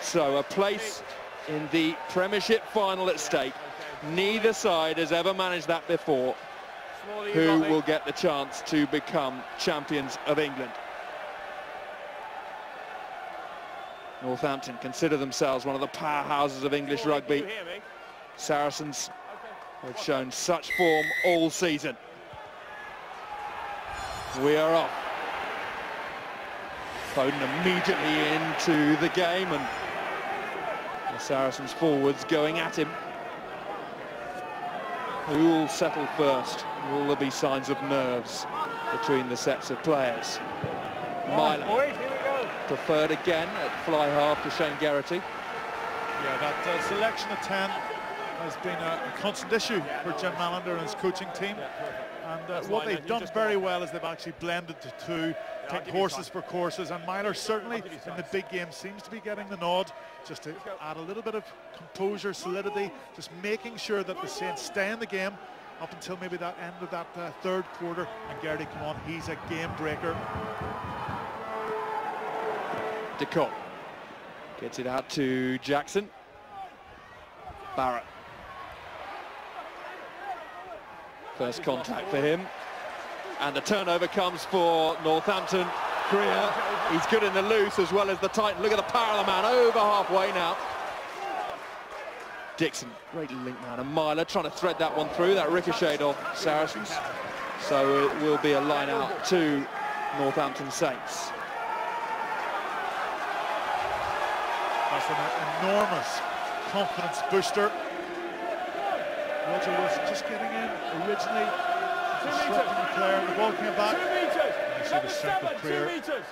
So a place in the Premiership final at stake. Neither side has ever managed that before. Who will get the chance to become champions of England? Northampton consider themselves one of the powerhouses of English rugby. Saracens have shown such form all season. We are off. Foden immediately into the game, and the Saracens forwards going at him. Who will settle first? Will there be signs of nerves between the sets of players? Myler preferred again at fly half to Shane Geraghty. Yeah, that selection of 10 has been a constant issue for Jim Mallender and his coaching team. And what they've done very well is they've actually blended the two, taken horses for courses, and Myler certainly in the big game seems to be getting the nod, just to add a little bit of composure, solidity, just making sure that the Saints stay in the game up until maybe that end of that third quarter, and Geraghty come on, he's a game breaker. DeCock gets it out to Jackson. Barrett. First contact for him, and the turnover comes for Northampton. Krier, he's good in the loose as well as the tight. Look at the power of the man, over halfway now. Dixon, great link man, and Myler trying to thread that one through. That ricocheted off Saracens, so it will be a line out to Northampton Saints. That's an enormous confidence booster. Roger Wilson just getting in originally, disrupting the player, the ball came back. You see the strength of Krier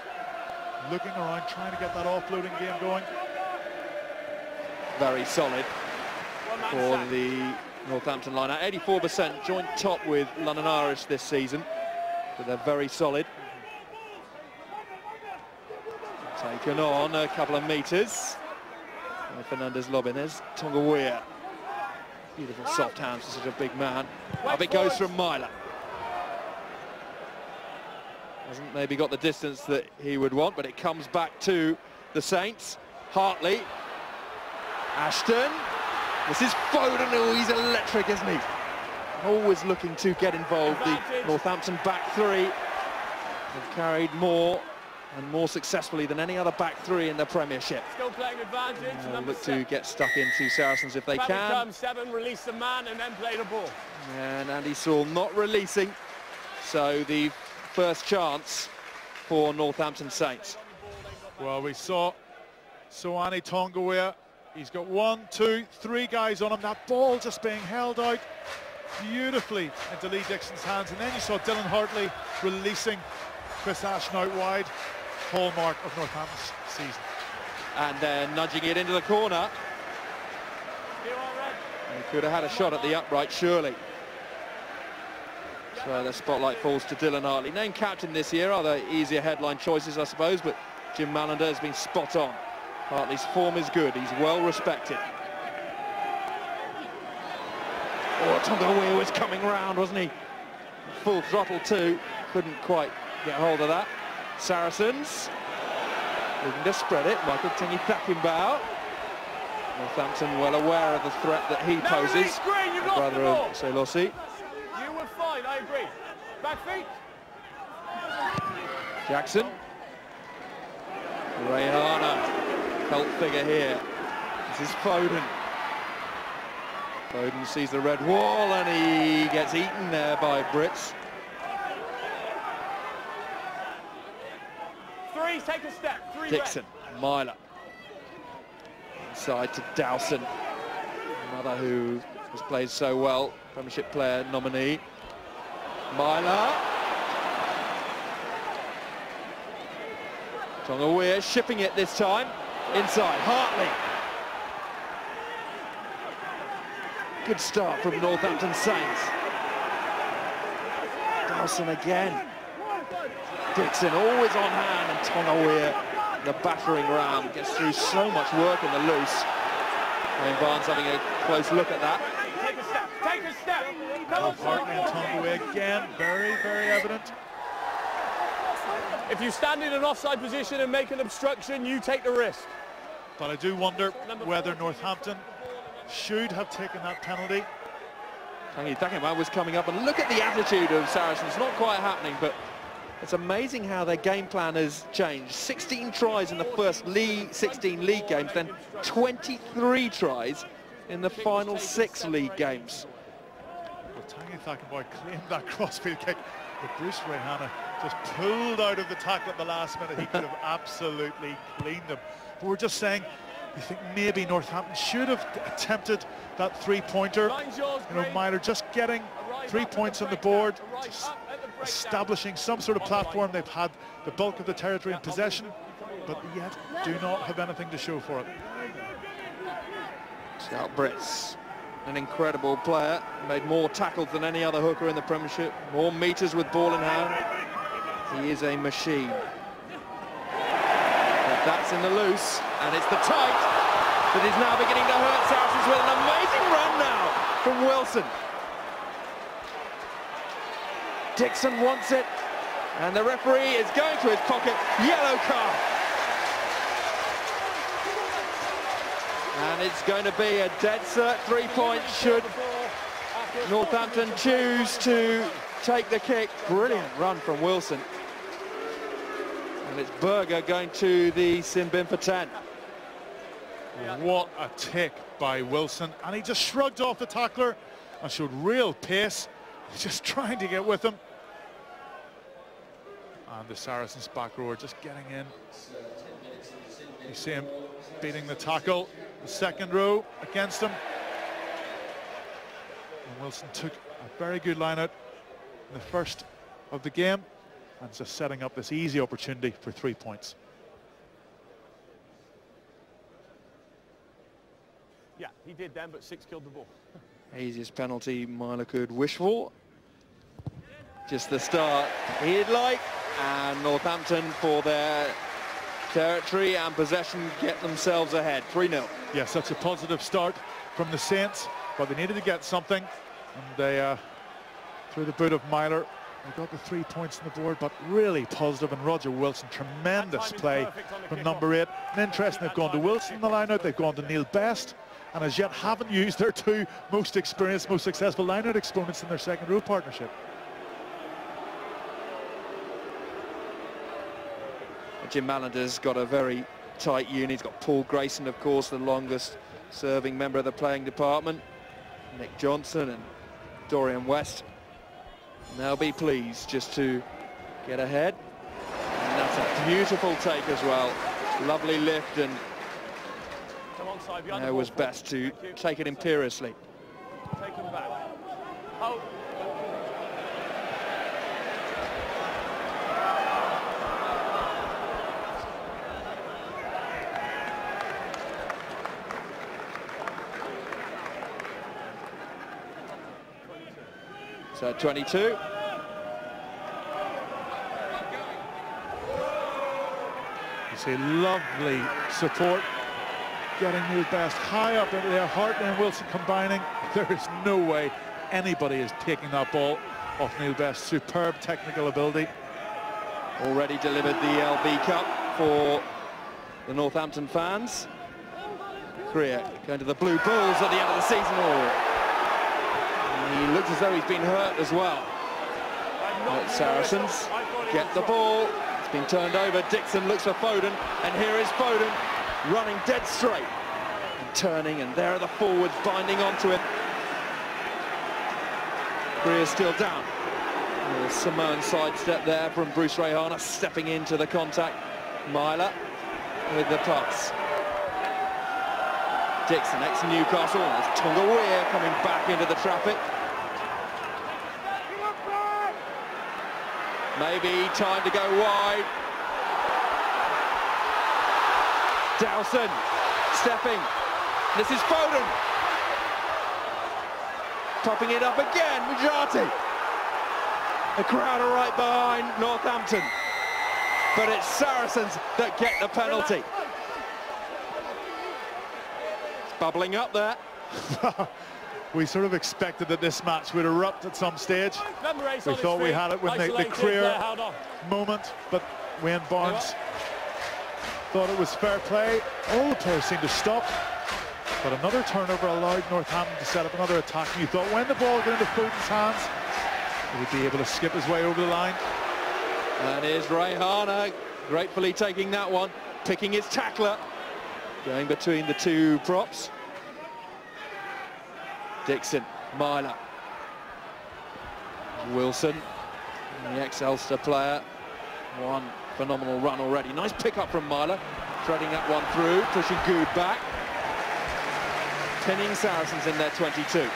looking around, trying to get that offloading game going. Very solid for the Northampton line. 84% joint top with London Irish this season, but they're very solid. Taken on a couple of metres. Fernandez lobbing. There's Tonga. Beautiful soft hands for such a big man. Up it goes from Myler. Hasn't maybe got the distance that he would want, but it comes back to the Saints. Hartley. Ashton. This is Foden. Oh, he's electric, isn't he? Always looking to get involved. The Northampton back three have carried more and more successfully than any other back three in the Premiership. Still playing advantage. Look to get stuck into Saracens if they can. Come 7, release the man and then play the ball. And Andy Saul not releasing. So the first chance for Northampton Saints. Well, we saw Soani Tonga. He's got 1, 2, 3 guys on him. That ball just being held out beautifully into Lee Dixon's hands. And then you saw Dylan Hartley releasing Chris Ashton out wide. Hallmark of Northampton's season. And then nudging it into the corner. He could have had a shot at the upright, surely. So the spotlight falls to Dylan Hartley. Named captain this year, other easier headline choices, I suppose, but Jim Mallender has been spot on. Hartley's form is good, he's well respected. Oh, Tonga was coming round, wasn't he? Full throttle too, couldn't quite get hold of that. Saracens looking to spread it. Michael Tingy-Thakenbow. Northampton well aware of the threat that he poses. Brother of Selosi. You were fine, I agree. Back feet. Jackson. Rayhana. Cult figure here. This is Foden. Foden sees the red wall and he gets eaten there by Brits. Take a step. Dixon, Myler. Inside to Dowson. Another who has played so well. Premiership player nominee. Myler. Tonga Weir shipping it this time. Inside, Hartley. Good start from Northampton Saints. Dowson again. Dixon always on hand, and Tonga Weir, the battering ram, gets through so much work in the loose. Wayne Barnes having a close look at that. Take a step, take a step. Hartley and Tonga Weir again, very, very evident. If you stand in an offside position and make an obstruction, you take the risk. But I do wonder whether Northampton should have taken that penalty. Tangi was coming up, and look at the attitude of Saracens. Not quite happening, but it's amazing how their game plan has changed. 16 tries in the first 16 league games, then 23 tries in the final 6 league games. Well, Tangi claimed that crossfield kick, but Bruce Rehana just pulled out of the tackle at the last minute. He could have absolutely cleaned him. But we're just saying, you think maybe Northampton should have attempted that three-pointer. You know, Myler just getting 3 points on the board, just establishing some sort of platform. They've had the bulk of the territory in possession, but yet do not have anything to show for it. Scout Brits, an incredible player, made more tackles than any other hooker in the Premiership, more metres with ball in hand. He is a machine. But that's in the loose, and it's the tight that is now beginning to hurt Saracens, with an amazing run now from Wilson. Dixon wants it, and the referee is going to his pocket. Yellow card. And it's going to be a dead cert 3 points should Northampton choose to take the kick. Brilliant run from Wilson. And it's Berger going to the sin bin for 10. What a tick by Wilson. And he just shrugged off the tackler and showed real pace. Just trying to get with him. And the Saracens back row are just getting in. You see him beating the tackle. The second row against him. And Wilson took a very good line out in the first of the game, and just setting up this easy opportunity for 3 points. Yeah, he did then, but 6 killed the ball. Easiest penalty Myler could wish for. Just the start he'd like, and Northampton, for their territory and possession, get themselves ahead, 3-0. Yeah, such a positive start from the Saints, but they needed to get something, and they, through the boot of Myler, they got the 3 points on the board, but really positive. And Roger Wilson, tremendous play from number 8. And interesting, they've gone to Wilson in the line-out, they've gone to Neil Best, and as yet haven't used their 2 most experienced, most successful line-out exponents in their second row partnership. Jim Mallander's got a very tight unit. He's got Paul Grayson, of course, the longest serving member of the playing department, Nick Johnson and Dorian West. And they'll be pleased just to get ahead. And that's a beautiful take as well. Lovely lift, and it was best to take it imperiously. Take him back. Oh. So 22. You see lovely support, getting Neil Best high up into there. Hartley and Wilson combining. There is no way anybody is taking that ball off Neil Best. Superb technical ability. Already delivered the LB Cup for the Northampton fans. Kriya going to the Blue Bulls at the end of the season. Oh. He looks as though he's been hurt as well. Saracens get the ball. It's been turned over. Dixon looks for Foden, and here is Foden running dead straight and turning, and there are the forwards binding onto him. Greer's still down. A Simone sidestep there from Bruce Rehana, stepping into the contact. Myler with the pass. Dixon, ex-Newcastle, and there's Tonga Weir coming back into the traffic. Maybe time to go wide. Dowson stepping. This is Foden. Popping it up again, Mujati. The crowd are right behind Northampton. But it's Saracens that get the penalty. It's bubbling up there. We sort of expected that this match would erupt at some stage. We thought we had it with the Krier moment, but Wayne Barnes thought it was fair play. All the players seemed to stop. But another turnover allowed Northampton to set up another attack. And you thought when the ball got into Foden's hands, he would be able to skip his way over the line. And here's Rayhana gratefully taking that one, picking his tackler, going between the two props. Dixon, Myler, Wilson, the ex-Ulster player. One phenomenal run already. Nice pick up from Myler, threading that one through, pushing Good back. Pinning Saracens in their 22.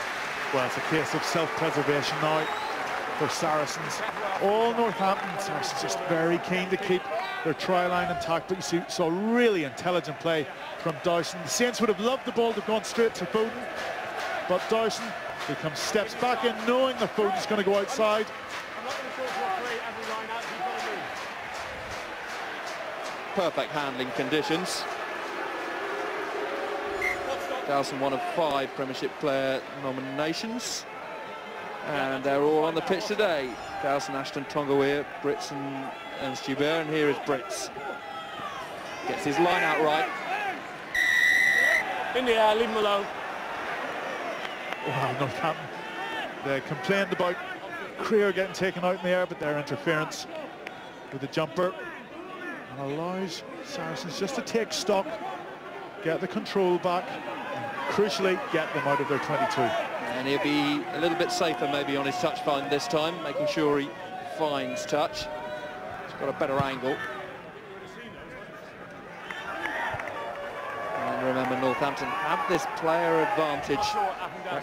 Well, it's a case of self-preservation now for Saracens. All Northampton Saracens just very keen to keep their try line intact, but you saw really intelligent play from Dowson. The Saints would have loved the ball to have gone straight to Foden, but Dowson becomes steps back in, knowing that Foden's going to go outside. Perfect handling conditions. Dowson, one of 5 Premiership player nominations, and they're all on the pitch today. Dowson, Ashton, Tonga, Brits and Stubert, and here is Brits. Gets his line out right. In the air, leave him alone. Wow, Northampton. They complained about Creer getting taken out in the air, but their interference with the jumper and allows Saracens just to take stock, get the control back, crucially get them out of their 22. And he'll be a little bit safer maybe on his touch find this time, making sure he finds touch. He's got a better angle. And remember, Northampton have this player advantage.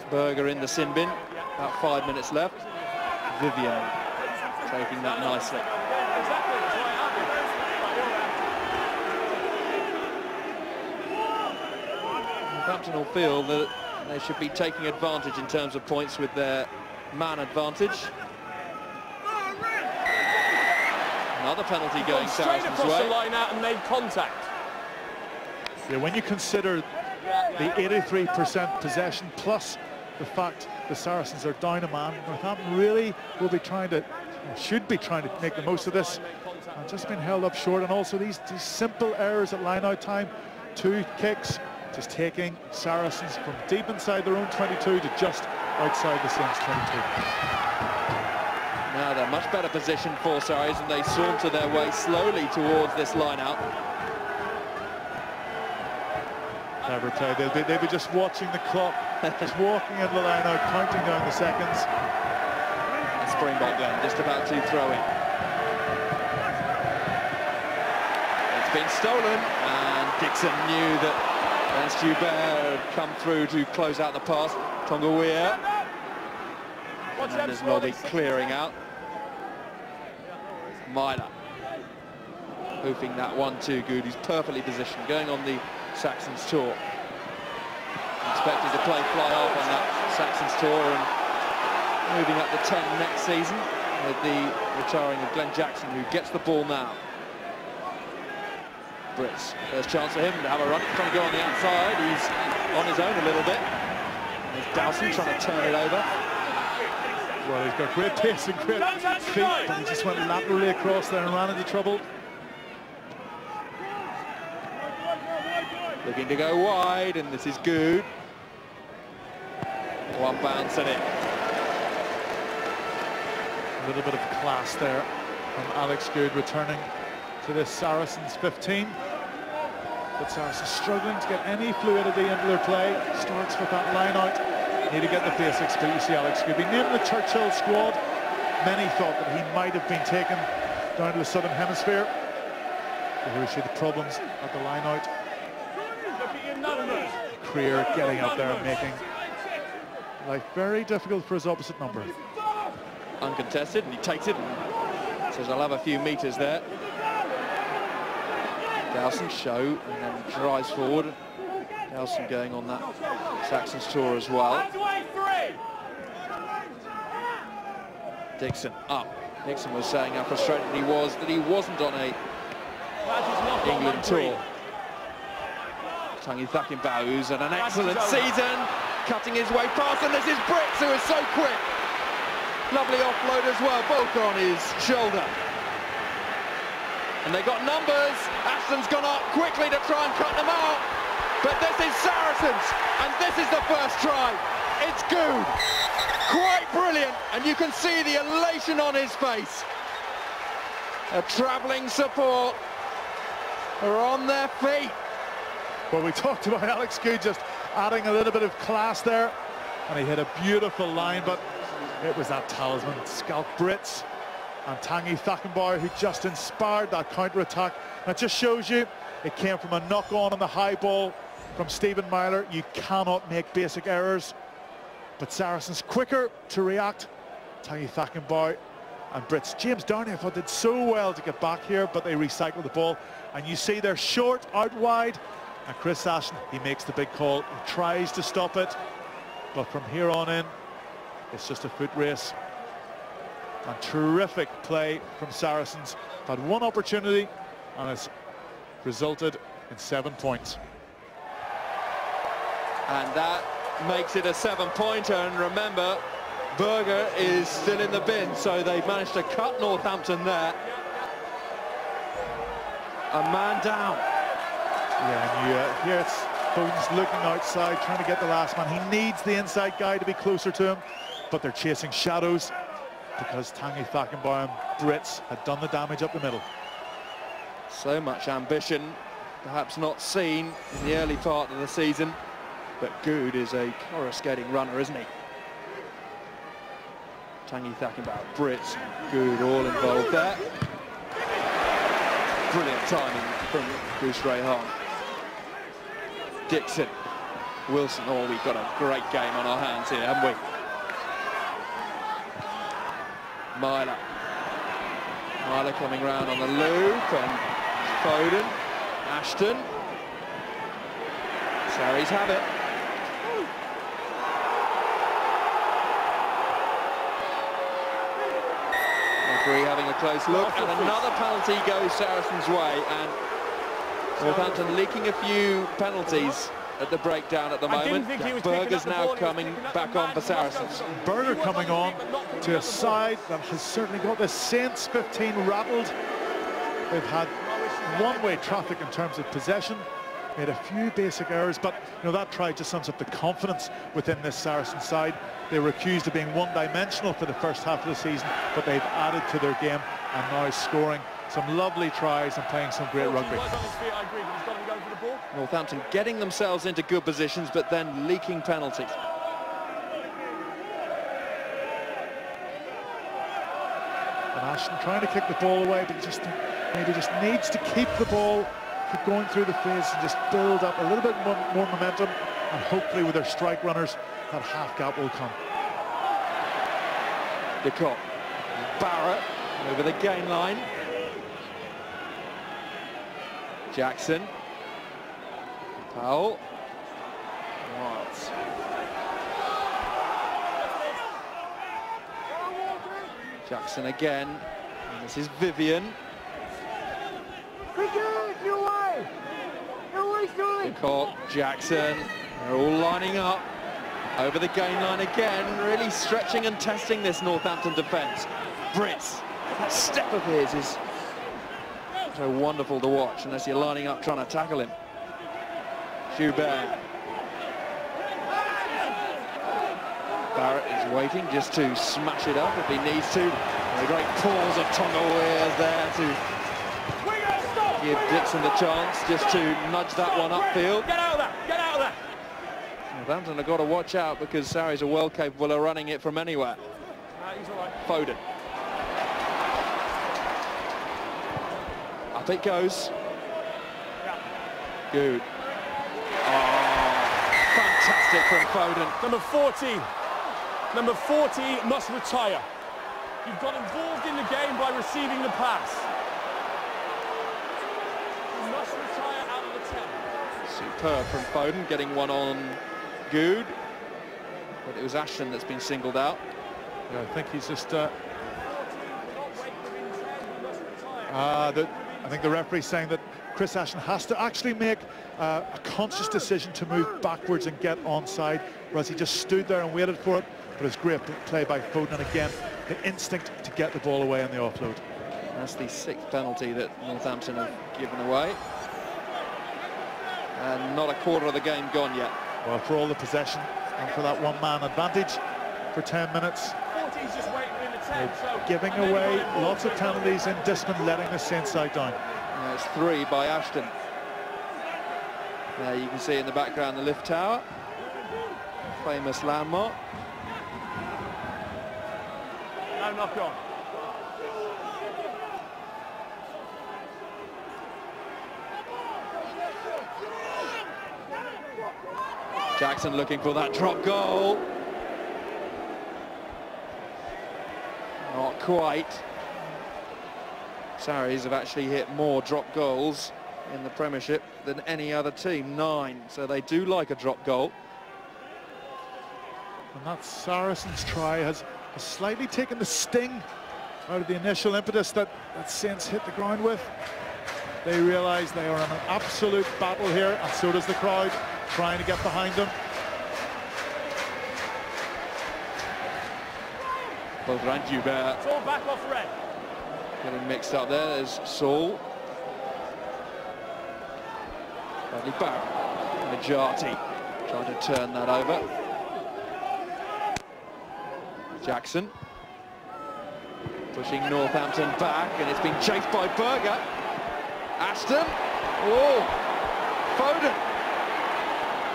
Berger in the sin bin, about 5 minutes left. Vivian taking that nicely. Northampton will feel that they should be taking advantage in terms of points with their man advantage. Another penalty going Saracens' way. Across the line out and made contact. Yeah, when you consider the 83% possession plus the fact the Saracens are down a man, Northampton really will be trying to, or should be trying to make the most of this, and just been held up short. And also these simple errors at line-out time, 2 kicks, just taking Saracens from deep inside their own 22 to just outside the Saints 22. Now they're much better position for Saracens, and they saunter their way slowly towards this line-out. Never play. They'll be just watching the clock, just walking in the line out, counting down the seconds. And Springbok then just about to throw in. It's been stolen, and Dixon knew that Stubert had come through to close out the pass. Tonga, and there's Nobby clearing out. Myler hoofing that one too good. He's perfectly positioned, going on the Saracens tour. Expected to play fly half on that Saracens tour and moving up to 10 next season with the retiring of Glenn Jackson, who gets the ball now. Brits, first chance for him to have a run, trying to go on the outside. He's on his own a little bit. There's Dowson trying to turn it over. Well, he's got great pace and great feet, but he just went laterally across there and ran into trouble. Looking to go wide, and this is Good. One bounce and in. A little bit of class there from Alex Good, returning to this Saracens 15. But Saracens struggling to get any fluidity into their play. Starts with that line out. Need to get the basics, but you see Alex Good be named the Churchill squad. Many thought that he might have been taken down to the Southern Hemisphere. But here we see the problems at the line out. Creer getting up there and making life very difficult for his opposite number. Uncontested, and he takes it and says, I'll have a few metres there. Dowson show, and then drives forward. Dowson going on that Saracens tour as well. Dixon up. Dixon was saying how frustrated he was that he wasn't on a England tour. Tanguy Thakinbahu's and an excellent season, cutting his way past, and this is Brits, who is so quick. Lovely offload as well, Bolker on his shoulder. And they got numbers. Ashton's gone up quickly to try and cut them out. But this is Saracens, and this is the first try. It's good. Quite brilliant, and you can see the elation on his face. A travelling support are on their feet. Well, we talked about Alex Good just adding a little bit of class there, and he hit a beautiful line, but it was that talisman, Schalk Brits, and Tanguy Thackenbauer, who just inspired that counter-attack. And it just shows you, it came from a knock-on the high ball from Stephen Myler. You cannot make basic errors. But Saracens quicker to react. Tanguy Thackenbauer and Brits. James Downey, I thought, did so well to get back here, but they recycled the ball. And you see they're short, out wide. And Chris Ashton, he makes the big call. He tries to stop it. But from here on in, it's just a foot race. And terrific play from Saracens. Had one opportunity, and it's resulted in 7 points. And that makes it a 7-pointer, and remember, Berger is still in the bin, so they've managed to cut Northampton there. A man down. Yeah, and here it's Foden's looking outside, trying to get the last man. He needs the inside guy to be closer to him, but they're chasing shadows because Tanguy Thackenbauer and Brits had done the damage up the middle. So much ambition, perhaps not seen in the early part of the season, but Good is a coruscating runner, isn't he? Tanguy Thackenbauer, Brits, Good all involved there. Brilliant timing from Bruce Rehan. Dixon, Wilson. Oh, we've got a great game on our hands here, haven't we? Myler coming round on the loop, and Foden, Ashton. Sarries have it. Referee having a close look, and another penalty goes Saracens' way, and Northampton leaking a few penalties at the breakdown at the moment. Berger's now coming back on for Saracens. Berger coming on to a side that has certainly got the Saints 15 rattled. They've had one-way traffic in terms of possession, made a few basic errors, but you know, that try just sums up the confidence within this Saracen side. They were accused of being one-dimensional for the first half of the season, but they've added to their game and now scoring some lovely tries and playing some great rugby. Northampton getting themselves into good positions, but then leaking penalties. And Ashton trying to kick the ball away, but maybe just needs to keep the ball, keep going through the phase and just build up a little bit more momentum, and hopefully with their strike runners, that half gap will come. De Kock, Barrett over the gain line. Jackson, Powell, Watts. Jackson again, and this is Vivian. De Kock, Jackson, they're all lining up over the gain line again, really stretching and testing this Northampton defence. Brits, that step of his is so wonderful to watch unless you're lining up trying to tackle him. Schubert. Barrett is waiting just to smash it up if he needs to. And a great pause of Tonga Weir there to give Dixon the chance just to nudge that one upfield. Get out of there! Get out of there! Northampton have got to watch out because Sarries are well capable of running it from anywhere. He's all right. Foden. Up it goes. Good. Oh, fantastic from Foden. Number 40 must retire. You've got involved in the game by receiving the pass. You must retire out of the 10. Superb from Foden, getting one on Good. But it was Ashton that's been singled out. Yeah, I think he's just... I think the referee's saying that Chris Ashton has to actually make a conscious decision to move backwards and get onside, whereas he just stood there and waited for it. But it's great play by Foden, and again, the instinct to get the ball away on the offload. That's the 6th penalty that Northampton have given away. And not a quarter of the game gone yet. Well, for all the possession and for that one-man advantage for 10 minutes, Just waiting in the 10, so giving away lots of penalties in discipline, letting the Saints side down. Yeah, it's 3 by Ashton. There you can see in the background the lift tower, famous landmark. no knock on. Jackson looking for that drop goal. Not quite. Saracens have actually hit more drop goals in the Premiership than any other team, 9. So they do like a drop goal. And that Saracens try has slightly taken the sting out of the initial impetus that Saints hit the ground with. They realise they are in an absolute battle here, and so does the crowd, trying to get behind them. Baudouin Dubert. It's all back off red. Getting mixed up there. There's Saul. Bradley Barrett. Majati trying to turn that over. Jackson pushing Northampton back, and it's been chased by Berger. Ashton. Oh, Foden.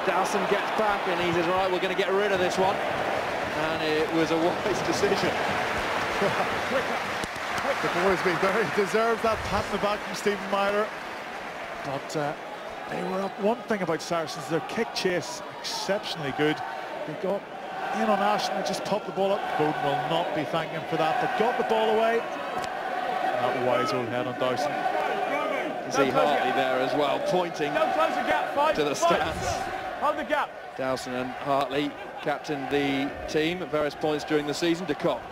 Dowson gets back and he says, right, we're going to get rid of this one. And it was a wise decision. The boys been very deserved that pat in the back from Stephen Myler. But they were up. One thing about Saracens, their kick chase exceptionally good. They got in on Ashton and just popped the ball up. Foden will not be thanking him for that, but got the ball away. And that wise old head on Dowson. You see Hartley there as well, pointing to the stands. Hold the gap. Dowson and Hartley captained the team at various points during the season. De Kock.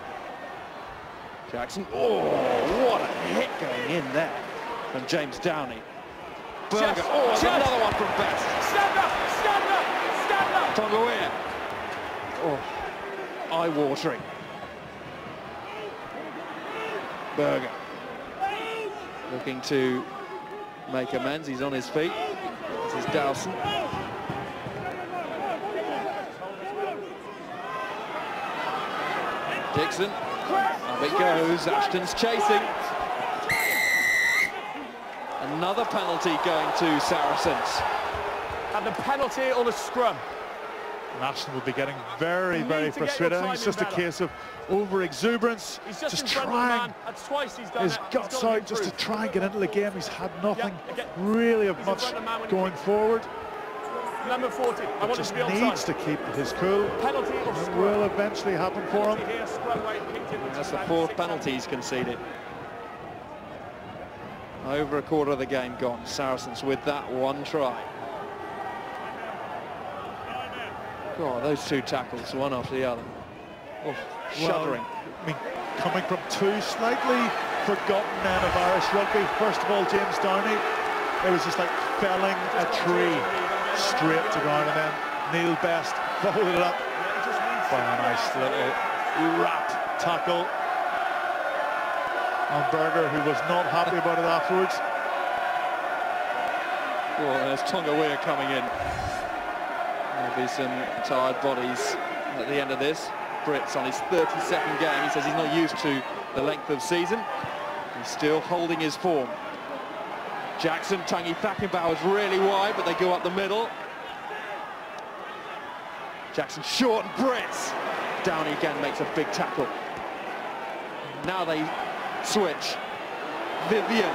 Jackson. Oh, what a hit going in there from James Downey. Berger. Oh, there's another one from Best. Stand up, stand up, stand up. Tonga. Oh, eye-watering. Berger looking to make amends. He's on his feet. This is Dowson. Dixon. Up it goes. Ashton's chasing. Another penalty going to Saracens. And the penalty on a scrum. And Ashton will be getting very, very frustrated. I think it's just a case of over-exuberance. He's just trying That's twice he's done his guts out just to try and get into the game. He's had nothing really of much going forward. Number 40. I want Just to be needs to keep his cool. Penalty or It will eventually happen for him. That's the 4th penalty he's conceded. Over a quarter of the game gone. Saracens with that one try. God, those 2 tackles, one after the other. Oh, shuddering. Well, I mean, coming from 2 slightly forgotten men of Irish rugby. First of all, James Downey. It was just like felling a tree straight to ground, and then Neil Best followed it up by a nice little wrap tackle on Berger, who was not happy about it afterwards. Oh, there's Tonga coming in. There'll be some tired bodies at the end of this. Britt's on his 32nd game. He says he's not used to the length of season. He's still holding his form. Jackson, Tanguy Thackenbauer's really wide, but they go up the middle. Jackson short and Brits. Downey again makes a big tackle. Now they switch. Vivian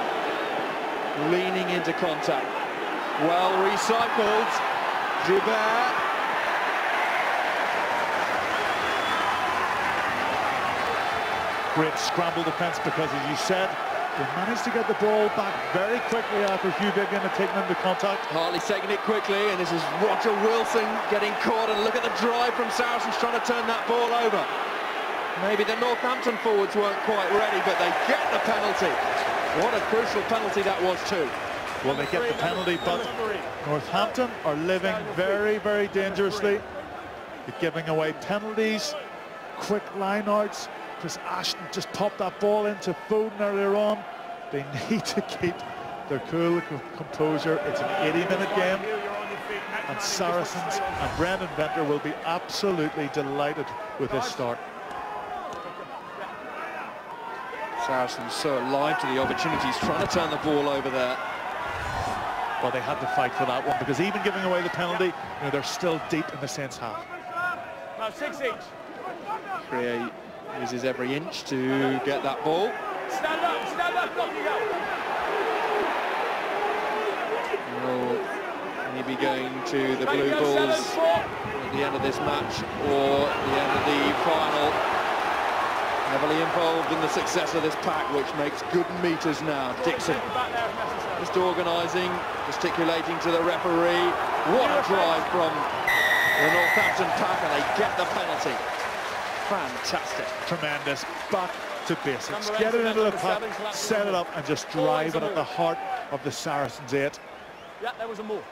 leaning into contact. Well recycled. Joubert. Great scramble defence because, as you said, they managed to get the ball back very quickly after Hugh Vivian had taken into contact. Hartley's taking it quickly, and this is Roger Wilson getting caught, and look at the drive from Saracens trying to turn that ball over. Maybe the Northampton forwards weren't quite ready, but they get the penalty. What a crucial penalty that was too. Well, they get the penalty, but Northampton are living very, very dangerously. They're giving away penalties, quick line-outs, Chris Ashton just popped that ball into Foden earlier on. They need to keep their cool composure. It's an 80-minute game, and Saracens and Brendan Venter will be absolutely delighted with this start. Saracens so alive to the opportunities, trying to turn the ball over there. Well, they had to fight for that one, because even giving away the penalty, you know, they're still deep in the Saints half. Now 6 each. Kriye uses every inch to get that ball. Stand up, off you go. Will he be going to the Blue Bulls at the end of this match, or at the end of the final? Heavily involved in the success of this pack, which makes good meters now. Dixon just organising, gesticulating to the referee. What a drive from the Northampton pack, and they get the penalty. Fantastic. Tremendous. Back to basics. Get it into the pack, set it up, and just drive it at the heart of the Saracens 8. Yeah, there was a more.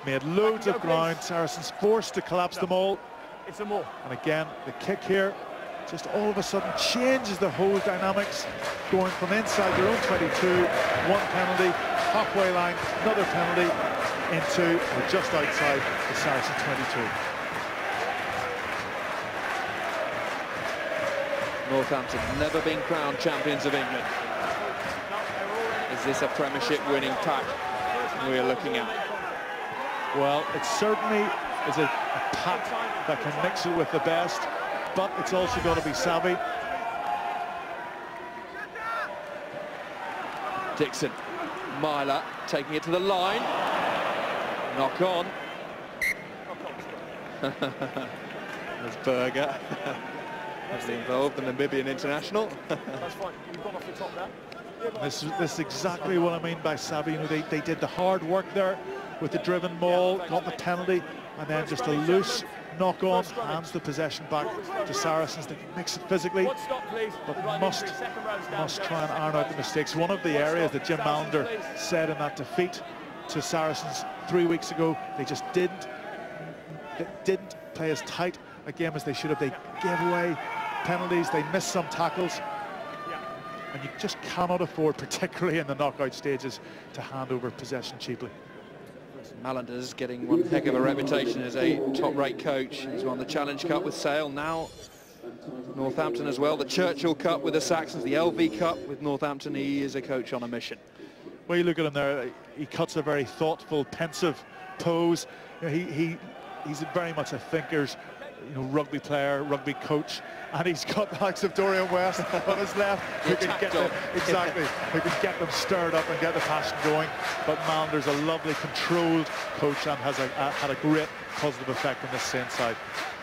Made loads of ground. Saracens forced to collapse them all. It's a more. And again, the kick here just all of a sudden changes the whole dynamics, going from inside their own 22, one penalty, halfway line, another penalty, into or just outside the Saracens 22. Northampton never been crowned champions of England. Is this a Premiership winning pack we're looking at? Well, it certainly is a pack that can mix it with the best, but it's also got to be savvy. Dixon, Myler taking it to the line. Knock on. There's Berger. Involved, the Namibian international. That's fine. You've gone off the top there. This is exactly what I mean by savvy. You know, they did the hard work there with the driven maul, got the penalty, and then just a loose knock-on hands the possession back to Saracens. They can mix it physically, but must try and iron out the mistakes. One of the areas that Jim Malander said in that defeat to Saracens 3 weeks ago, they just didn't play as tight a game as they should have. They gave away penalties, they missed some tackles, and you just cannot afford, particularly in the knockout stages, to hand over possession cheaply. Malander's getting one heck of a reputation as a top-rate coach. He's won the Challenge Cup with Sale, now Northampton as well, the Churchill Cup with the Saxons, the LV Cup with Northampton. He is a coach on a mission. Well, you look at him there, he cuts a very thoughtful, pensive pose. You know, he's very much a thinker's, you know, rugby player, rugby coach, and he's got the likes of Dorian West on his left, who can get them, who can get them stirred up and get the passion going. But Malander's a lovely, controlled coach and has had a great positive effect on the Saints side.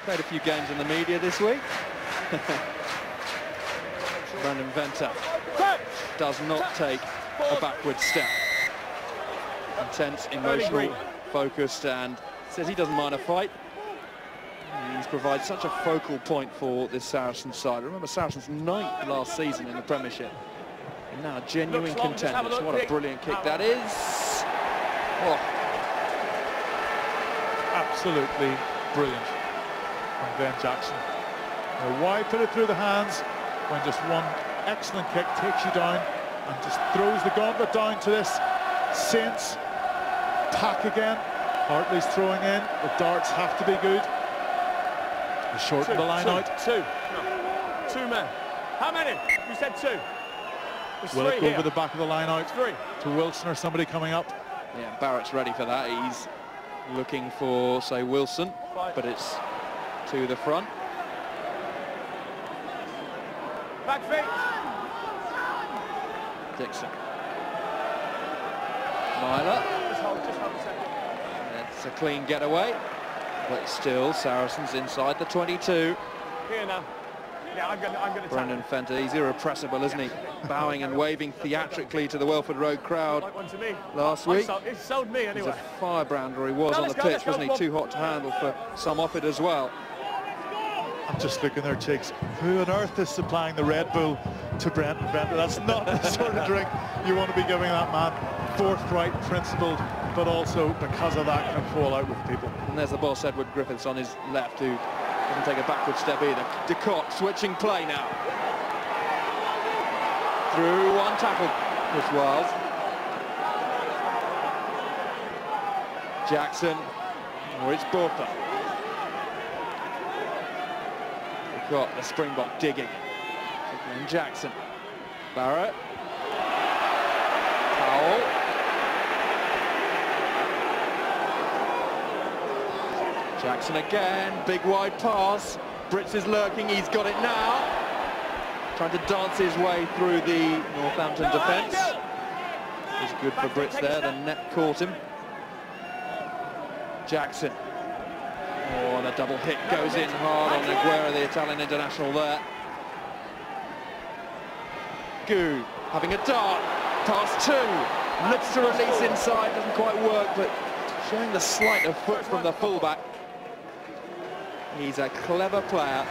Played a few games in the media this week. Brendan Venter does not take a backward step. Intense, emotional, focused, and says he doesn't mind a fight. He's provided such a focal point for this Saracens side. Remember, Saracens 9th last season in the Premiership. And now genuine contenders. What a brilliant kick that is. Oh. Absolutely brilliant from Ben Jackson. Now, why put it through the hands when just one excellent kick takes you down and just throws the gauntlet down to this Saints pack again. Hartley's throwing in. The darts have to be good. Shorten the line out. Two men. How many? You said two. Will it go over the back of the line out to Wilson or somebody coming up? Yeah, Barrett's ready for that. He's looking for, say, Wilson, but it's to the front. Back feet. Dixon. Myler. Just hold a second. It's a clean getaway. But still, Saracens inside the 22. Here now. Yeah, I'm going to Brendan Venter, he's irrepressible, isn't he? Bowing and waving theatrically to the Welford Road crowd last week. It sold me anyway. He's a firebrander he was on the pitch, wasn't he? Too hot to handle for some off it as well. I'm just looking there, Chicks. Who on earth is supplying the Red Bull to Brendan Venter? That's not the sort of drink you want to be giving that man. Forthright, principled, but also because of that can fall out with people. And there's the boss, Edward Griffiths, on his left, who Doesn't take a backward step either. Ducott switching play now. Through one tackle, Chris Wiles. Jackson, or it's Bortha. We've got the Springbok digging. And Jackson. Barrett. Powell. Jackson again, big wide pass. Brits is lurking, he's got it now. Trying to dance his way through the Northampton defence. It's good for Brits there, the net caught him. Jackson. Oh, and a double hit goes in hard on Aguero, the Italian international there. Gu having a dart, pass two, looks to release inside, doesn't quite work, but showing the sleight of foot from the fullback. He's a clever player,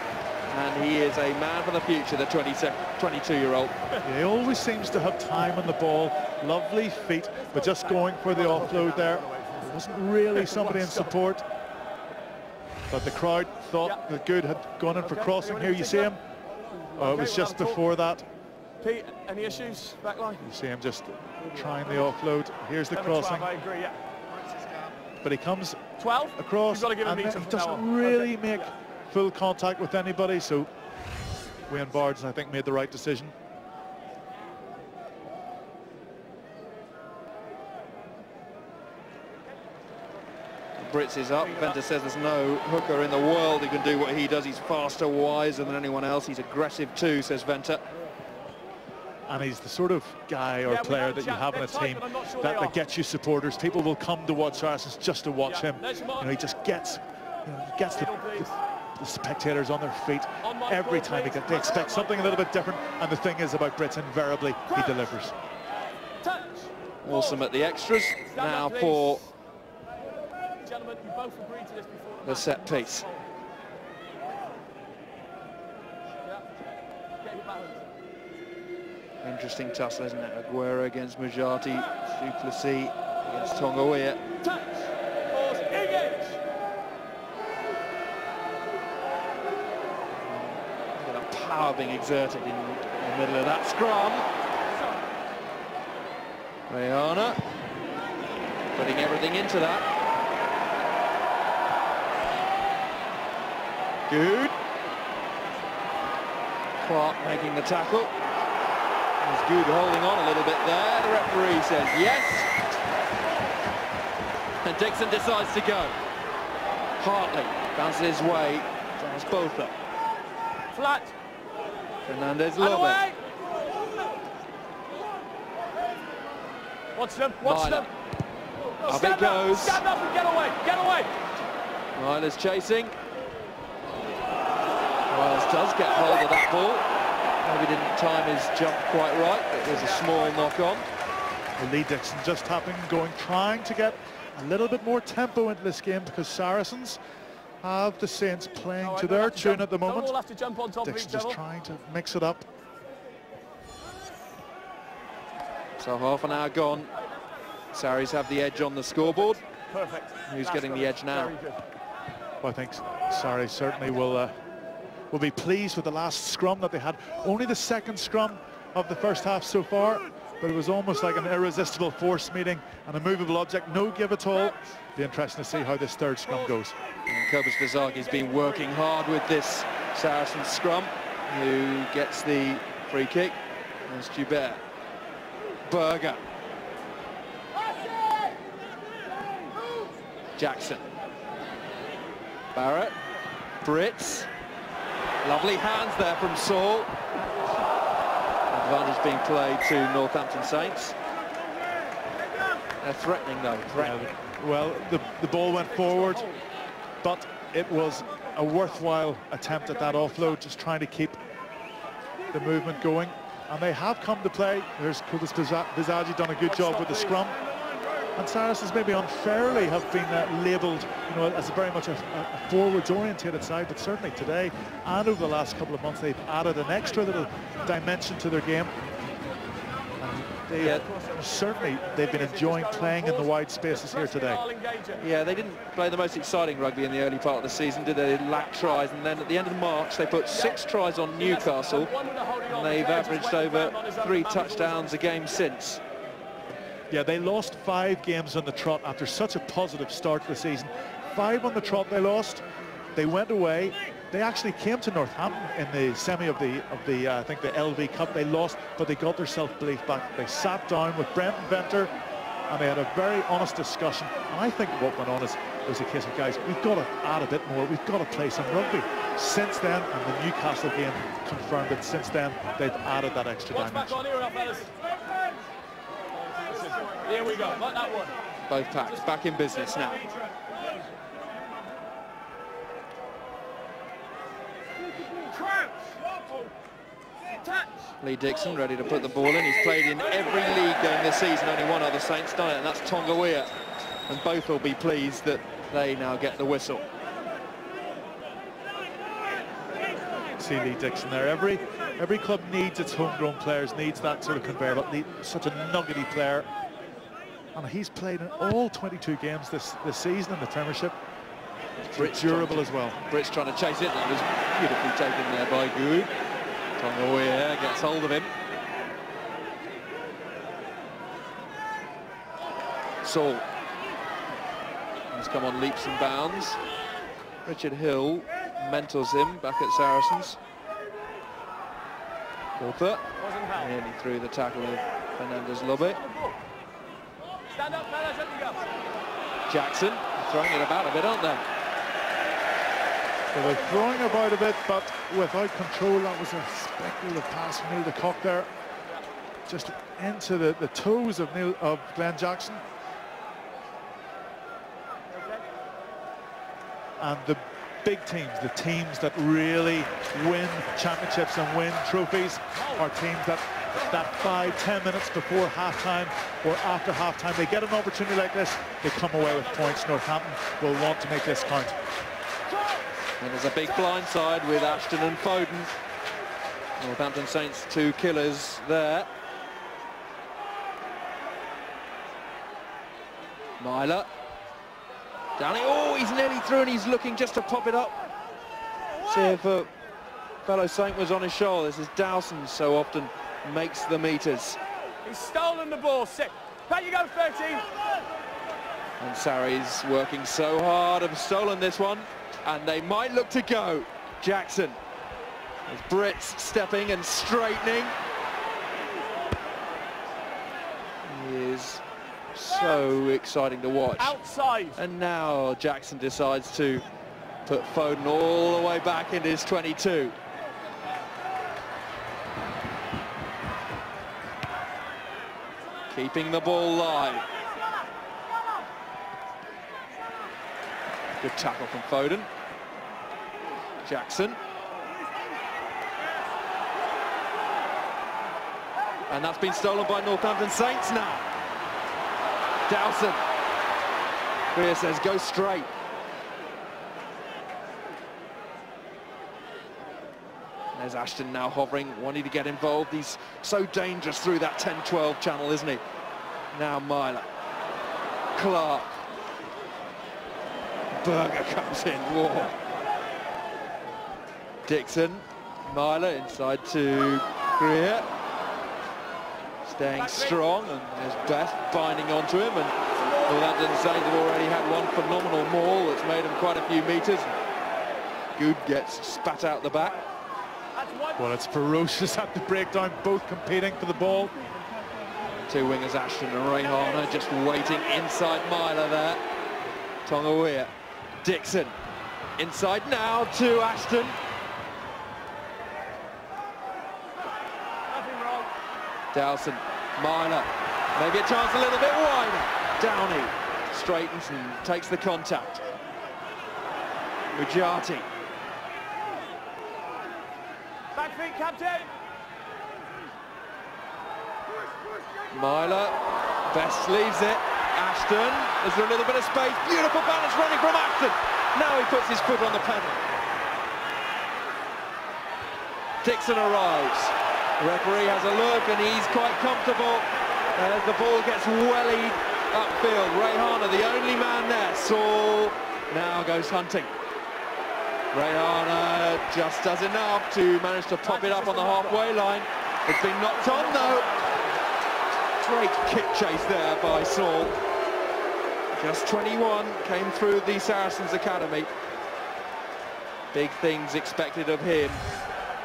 and he is a man for the future, the 22-year-old. He always seems to have time on the ball, lovely feet, but just going for the offload there. There wasn't really somebody in support, but the crowd thought that Good had gone in for crossing. Here you see him. Oh, it was just before that. Pete, any issues back line? You see him just trying the offload. Here's the crossing. 12, I agree, yeah. But he comes 12 across and he doesn't really make full contact with anybody, so Wayne Bards, I think, made the right decision. Brits is up. Venter says there's no hooker in the world who can do what he does. He's faster, wiser than anyone else. He's aggressive too, says Venter. And he's the sort of guy or player that you have in a team that gets you supporters. People will come to watch Saracens just to watch him. He just gets, gets the spectators on their feet every time they expect something a little bit different. And the thing is about Brits, invariably he delivers. Awesome at the extras. Now for Gentlemen, you both agreed to this before the set piece. Interesting tussle, isn't it? Aguero against Mujati, Duplessis against Tonga. Look at the power being exerted in the middle of that scrum. Rayana putting everything into that. Good. Clark making the tackle. It's Good holding on a little bit there. The referee says yes. And Dixon decides to go. Hartley bounces his way. Down Botha. Flat. Fernandez Lobe. Watch them, watch them. Up it goes. Stand up and get away, get away. Myler's chasing. Wiles does get hold of that ball. Maybe didn't time his jump quite right, but there's a small knock-on. Lee Dixon just tapping, trying to get a little bit more tempo into this game, because Saracens have the Saints playing to their tune at the moment. Don't all have to jump on top Dixon of each just trying to mix it up. So half an hour gone. Sarries have the edge on the scoreboard. Perfect. Who's getting the edge now? Well, I think Sarries certainly will be pleased with the last scrum that they had. Only the second scrum of the first half so far, but it was almost like an irresistible force meeting and a movable object, no give at all. Be interesting to see how this third scrum goes. Kobus Vizagi's been working hard with this Saracens scrum. Who gets the free kick? There's Joubert. Berger. Jackson. Barrett. Brits. Lovely hands there from Saul. Advantage being played to Northampton Saints. They're threatening though, threatening. Well, the ball went forward, but it was a worthwhile attempt at that offload, just trying to keep the movement going. And they have come to play. There's Kobus Visagi done a good job with the scrum. And Saracens maybe unfairly have been labelled, as very much a forwards-orientated side, but certainly today and over the last couple of months they've added an extra little dimension to their game. And Certainly they've been enjoying playing in the wide spaces here today. Yeah, they didn't play the most exciting rugby in the early part of the season, did they? They lacked tries, and then at the end of March they put 6 tries on Newcastle, and they've averaged over 3 touchdowns a game since. Yeah, they lost 5 games on the trot after such a positive start to the season. 5 on the trot they lost. They went away. They actually came to Northampton in the semi of the I think the LV Cup. They lost, but they got their self-belief back. They sat down with Brendan Venter and they had a very honest discussion. And I think what went on is it was a case of, guys, we've got to add a bit more. We've got to play some rugby. Since then, and the Newcastle game confirmed it, since then they've added that extra dimension. Here we go, like that one. Both packs back in business now. Lee Dixon ready to put the ball in. He's played in every league game this season. Only one other Saints done it, and that's Tonga. And both will be pleased that they now get the whistle. See Lee Dixon there. Every club needs its homegrown players, needs that sort of conveyor belt. Such a nuggety player, and he's played in all 22 games this season in the Premiership. It's durable as well. Britt's trying to chase it. That was beautifully taken there by Gu. Tonga gets hold of him. Saul has come on leaps and bounds. Richard Hill mentors him back at Saracens. Walter nearly through the tackle of Fernandez Lobbe. Stand up, fellas, let me go. Jackson throwing it about a bit, aren't they? Well, they're throwing about a bit, but without control. That was a speculative pass from Neil de Kock there, just into the toes of Glenn Jackson. And the big teams, the teams that really win championships and win trophies, are teams that 5-10 minutes before halftime or after halftime, they get an opportunity like this, they come away with points. Northampton will want to make this count. And there's a big blindside with Ashton and Foden. Northampton Saints 2 killers there. Myler. Downey, oh, he's nearly through and he's looking just to pop it up. See if a fellow Saint was on his shoulder. This is Dowson, so often makes the meters. He's stolen the ball, 6. Back you go, 13. And Sarri's working so hard, have stolen this one, and they might look to go. Jackson, as Britt's stepping and straightening. He is so exciting to watch. Outside. And now Jackson decides to put Foden all the way back into his 22. Keeping the ball live. Good tackle from Foden. Jackson. And that's been stolen by Northampton Saints now. Dowson. Greer says go straight. There's Ashton now hovering, wanting to get involved. He's so dangerous through that 10-12 channel, isn't he? Now Myler. Clark. Berger comes in. Whoa. Dixon. Myler inside to Greer. Staying strong, and there's Beth binding onto him, and Northampton Saints have already had one phenomenal maul that's made them quite a few meters. Good gets spat out the back. Well, it's ferocious at the breakdown, both competing for the ball. 2 wingers, Ashton and Rayhana, just waiting inside Myler there. Tonga. Dixon inside now to Ashton. Dowson, Myler, maybe a chance a little bit wider. Downey straightens and takes the contact. Mujati. Back feet, captain. Myler, Best leaves it. Ashton, is there a little bit of space? Beautiful balance running from Ashton. Now he puts his foot on the pedal. Dixon arrives. The referee has a look and he's quite comfortable. As the ball gets wellied upfield. Rayhana, the only man there. Saul now goes hunting. Rayhana just does enough to manage to pop it up on the halfway line. It's been knocked on though. Great kick chase there by Saul. Just 21, came through the Saracens Academy. Big things expected of him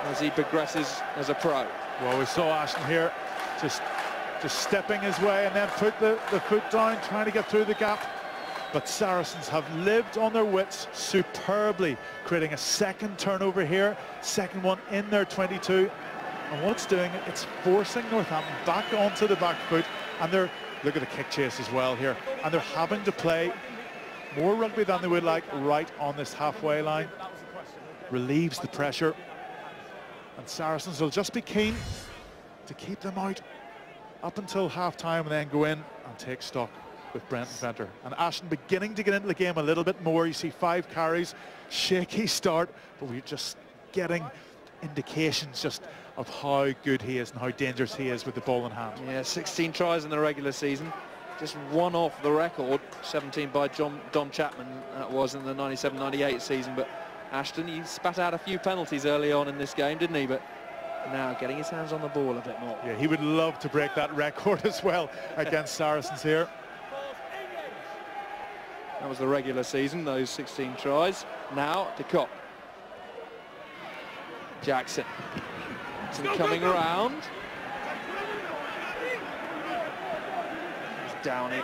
as he progresses as a pro. Well, we saw Ashton here just stepping his way and then put the foot down, trying to get through the gap. But Saracens have lived on their wits superbly, creating a second turnover here, second one in their 22. And what it's doing, it's forcing Northampton back onto the back foot, and they're, look at the kick chase as well here, and they're having to play more rugby than they would like right on this halfway line. Relieves the pressure, and Saracens will just be keen to keep them out up until half-time and then go in and take stock with Brenton Venter. And Ashton beginning to get into the game a little bit more. You see 5 carries, shaky start, but we're just getting indications just of how good he is and how dangerous he is with the ball in hand. Yeah, 16 tries in the regular season, just one off the record, 17 by Don Chapman, that was in the 97-98 season. But Ashton, he spat out a few penalties early on in this game, didn't he? But now getting his hands on the ball a bit more. Yeah, he would love to break that record as well against Saracens here. That was the regular season, those 16 tries. Now to Cop. Jackson coming around. He's down it.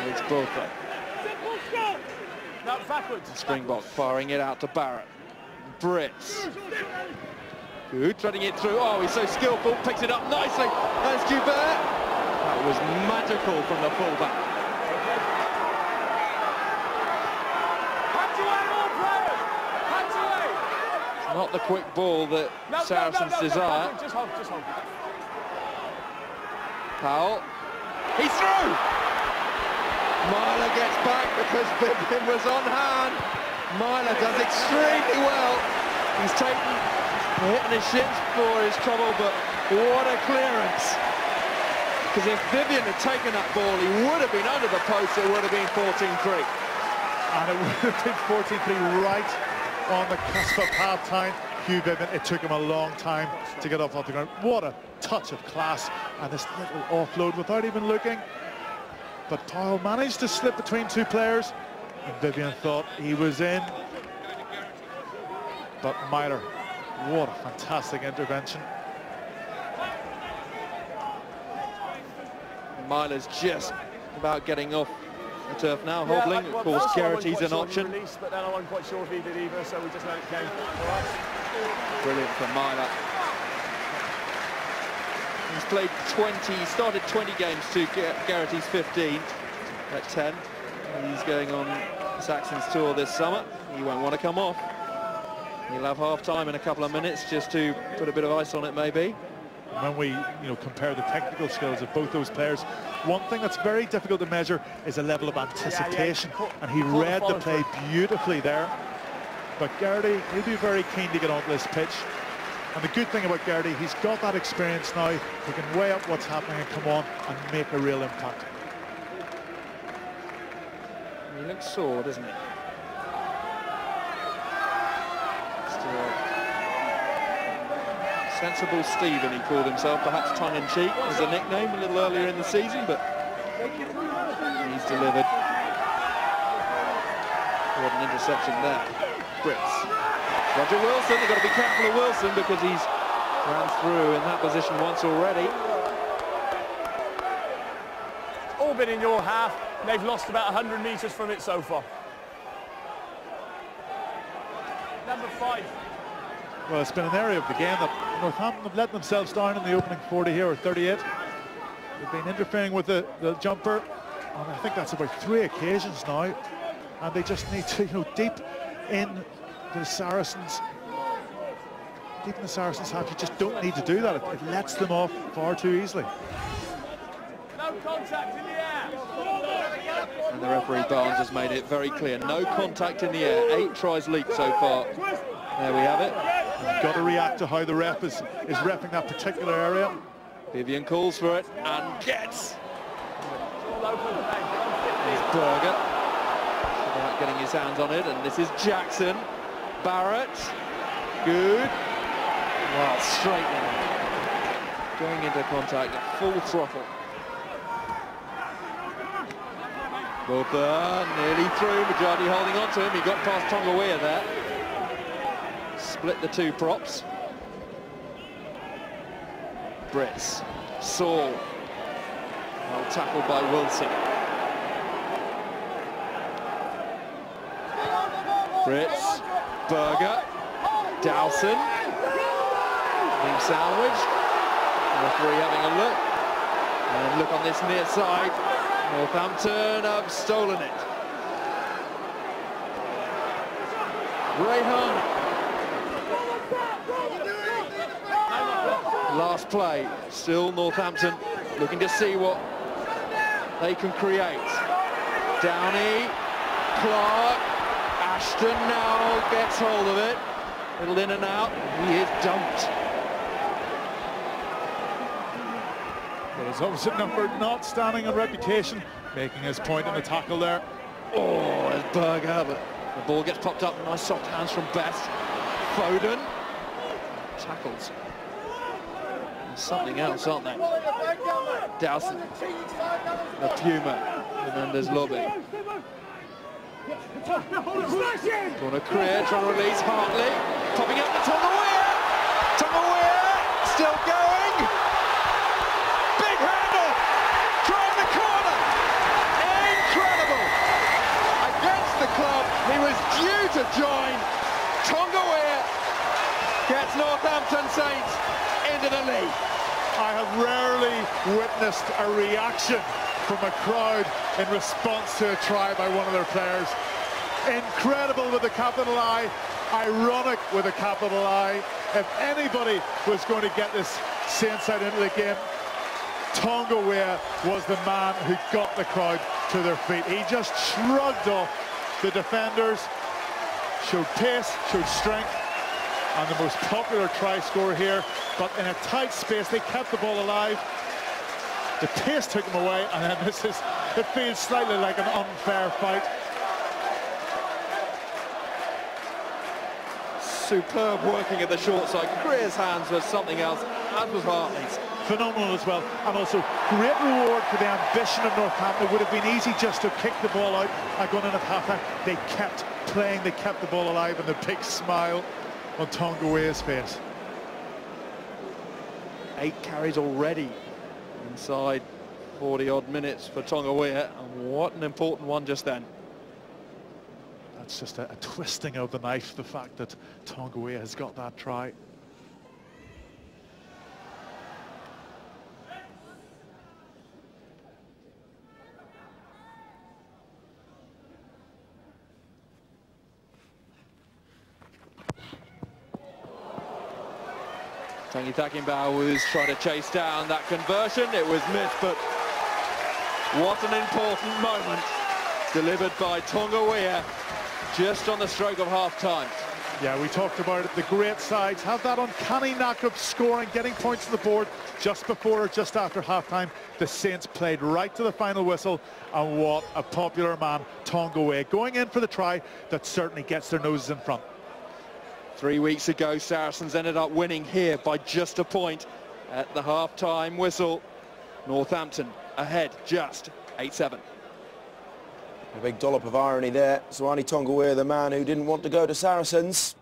It's Booker. Springbok firing it out to Barrett. Brits. Good, threading it through. Oh, he's so skillful, picks it up nicely. There's Joubert. That was magical from the fullback. Not the quick ball that Saracens desire. Just hold. Powell. He's through! Myler gets back because Vivian was on hand. Myler does extremely well. He's taken a hit in his shins for his trouble, but what a clearance. Because if Vivian had taken that ball, he would have been under the post. It would have been 14-3. And it would have been 14-3 right on the cusp of half-time. Hugh Vivian, it took him a long time to get off the ground. What a touch of class, and this little offload without even looking. But Powell managed to slip between 2 players, and Vivian thought he was in. But Myler, what a fantastic intervention. Myler's just about getting off the turf now, hobbling. Of course, Garrity's an option. But then I wasn't quite sure if he did either, so we just let it go. All right. Brilliant for Myler. He's played 20, started 20 games to Garrity's 15 at 10. He's going on Saxon's tour this summer. He won't want to come off. He'll have half-time in a couple of minutes just to put a bit of ice on it, maybe. When we compare the technical skills of both those players, one thing that's very difficult to measure is a level of anticipation, and he read the play beautifully there. But Garrity, he'll be very keen to get onto this pitch, and the good thing about Garrity, he's got that experience now. He can weigh up what's happening and come on and make a real impact. He looks sore, doesn't he? Sensible Stephen, he called himself, perhaps tongue-in-cheek as a nickname a little earlier in the season, but he's delivered. What an interception there. Brits. Roger Wilson, they've got to be careful of Wilson because he's ran through in that position once already. All been in your half. They've lost about 100 metres from it so far. Number 5. Well, it's been an area of the game that Northampton have let themselves down in the opening 40 here, or 38. They've been interfering with the jumper, and I think that's about 3 occasions now. And they just need to, deep in the Saracens, deep in the Saracens' half, you just don't need to do that. It lets them off far too easily. No contact in the air. And the referee Barnes has made it very clear, no contact in the air. 8 tries leaked so far. There we have it. You've got to react to how the ref is reffing that particular area. Vivian calls for it and gets. Here's Berger. Without getting his hands on it, and this is Jackson. Barrett. Good. Well, straight in. Going into contact at full throttle. Botha nearly through, Majadi holding on to him. He got past Tonga there. Split the two props. Brits. Saul. Well tackled by Wilson. Brits. Berger. Dowson. Being sandwiched. Referee having a look. And look on this near side. Northampton have stolen it. Greyhound. Last play, still Northampton looking to see what they can create. Downey, Clark, Ashton now gets hold of it. Little in and out, he is dumped. But his opposite number not standing on reputation, making his point in the tackle there. Oh, there's Berger, but the ball gets popped up. Nice soft hands from Best. Foden. Tackles. There's something else, aren't they? Dowson. The Puma. Menendez lobby. Corner clear, trying to release Hartley. Popping up to Tonga Weir. Tonga Weir still going. Big handle. Trying the corner. Incredible. Against the club he was due to join. Tonga Weir gets Northampton Saints into the league. I have rarely witnessed a reaction from a crowd in response to a try by one of their players. Incredible with a capital I, ironic with a capital I. If anybody was going to get this Saints side into the game, Tonga Weir was the man who got the crowd to their feet. He just shrugged off the defenders, showed pace, showed strength, and the most popular try scorer here. But in a tight space, they kept the ball alive. The pace took them away, and then it feels slightly like an unfair fight. Superb working at the short side. Greer's hands was something else, as was Hartley's. Phenomenal as well, and also great reward for the ambition of Northampton. It would have been easy just to kick the ball out and gone in at half-time. They kept playing, they kept the ball alive, and the big smile on Tonga Weir's face. 8 carries already inside 40-odd minutes for Tonga Weir, and what an important one just then. That's just a twisting of the knife, the fact that Tonga Weir has got that try. Tangi Thakimbau was trying to chase down that conversion. It was missed, but what an important moment delivered by Tonga Weir just on the stroke of half-time. Yeah, we talked about it. The great sides have that uncanny knack of scoring, getting points on the board just before or just after half-time. The Saints played right to the final whistle, and what a popular man Tonga Weir, going in for the try that certainly gets their noses in front. 3 weeks ago, Saracens ended up winning here by just a point at the half-time whistle. Northampton ahead just 8-7. A big dollop of irony there. Suwani Tonga Weir, the man who didn't want to go to Saracens.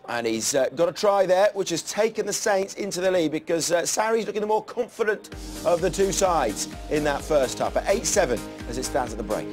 And he's got a try there, which has taken the Saints into the lead, because Sarri's looking the more confident of the two sides in that first half. At 8-7 as it stands at the break.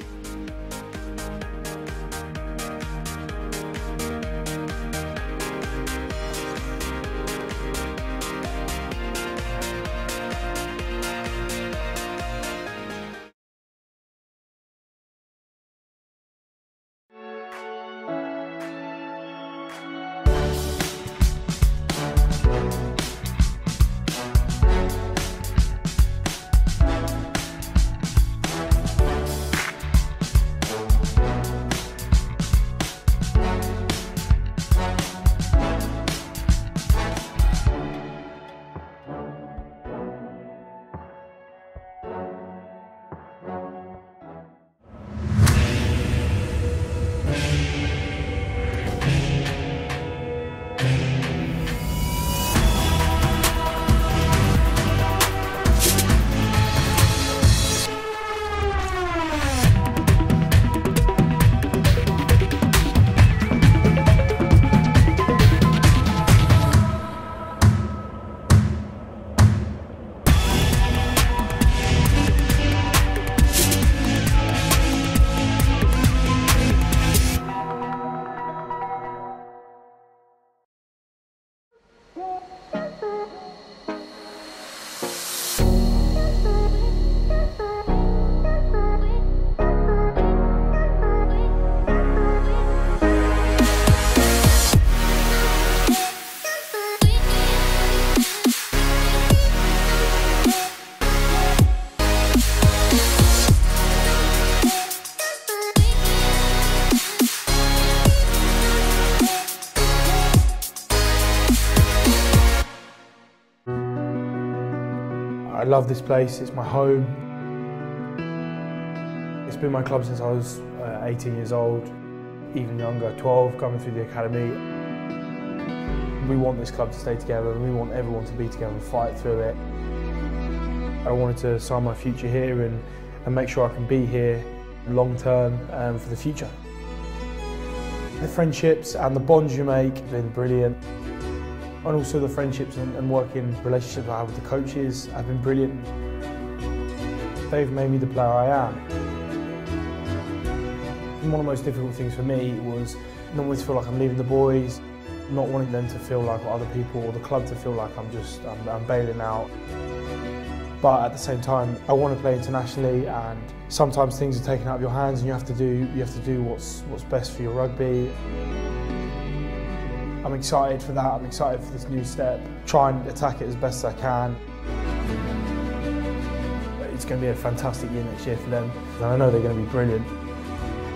I love this place, it's my home. It's been my club since I was 18 years old, even younger, 12, coming through the academy. We want this club to stay together and we want everyone to be together and fight through it. I wanted to sign my future here and make sure I can be here long term for the future. The friendships and the bonds you make have been brilliant. And also the friendships and working relationships I have with the coaches have been brilliant. They've made me the player I am. One of the most difficult things for me was not wanting to feel like I'm leaving the boys, not wanting them to feel like other people or the club to feel like I'm bailing out. But at the same time, I want to play internationally, and sometimes things are taken out of your hands, and you have to do what's best for your rugby. I'm excited for that. I'm excited for this new step. Try and attack it as best as I can. It's going to be a fantastic year next year for them, and I know they're going to be brilliant.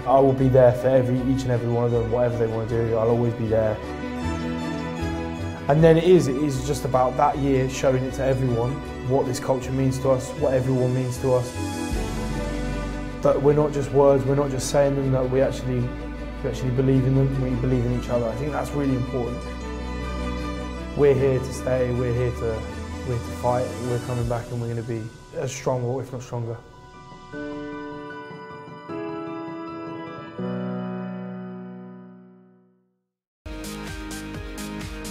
I will be there for each and every one of them, whatever they want to do. I'll always be there. And then it is just about that year showing it to everyone what this culture means to us, what everyone means to us. That we're not just words, we're not just saying them, that we actually believe in them, we believe in each other. I think that's really important. We're here to stay, we're here to fight, we're coming back and we're going to be as strong or if not stronger.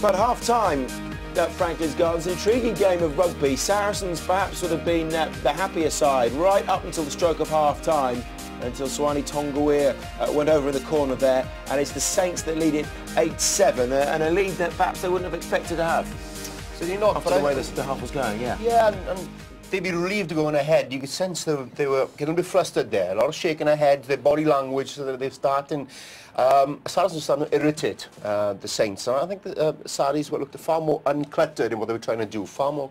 But half-time at Franklin's Gardens, intriguing game of rugby. Saracens perhaps would have been the happier side right up until the stroke of half-time, until Swani Tonguea went over in the corner there, and it's the Saints that lead it 8-7, and a lead that perhaps they wouldn't have expected to have. So you're not after the way the half was going, yeah. Yeah, and they'd be relieved going ahead. You could sense they were getting a bit flustered there. A lot of shaking their heads, their body language, so that they're starting. Saracens starting to irritate the Saints. And I think the Saris looked far more uncluttered in what they were trying to do, far more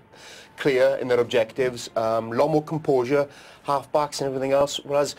clear in their objectives, a lot more composure, half-backs and everything else, whereas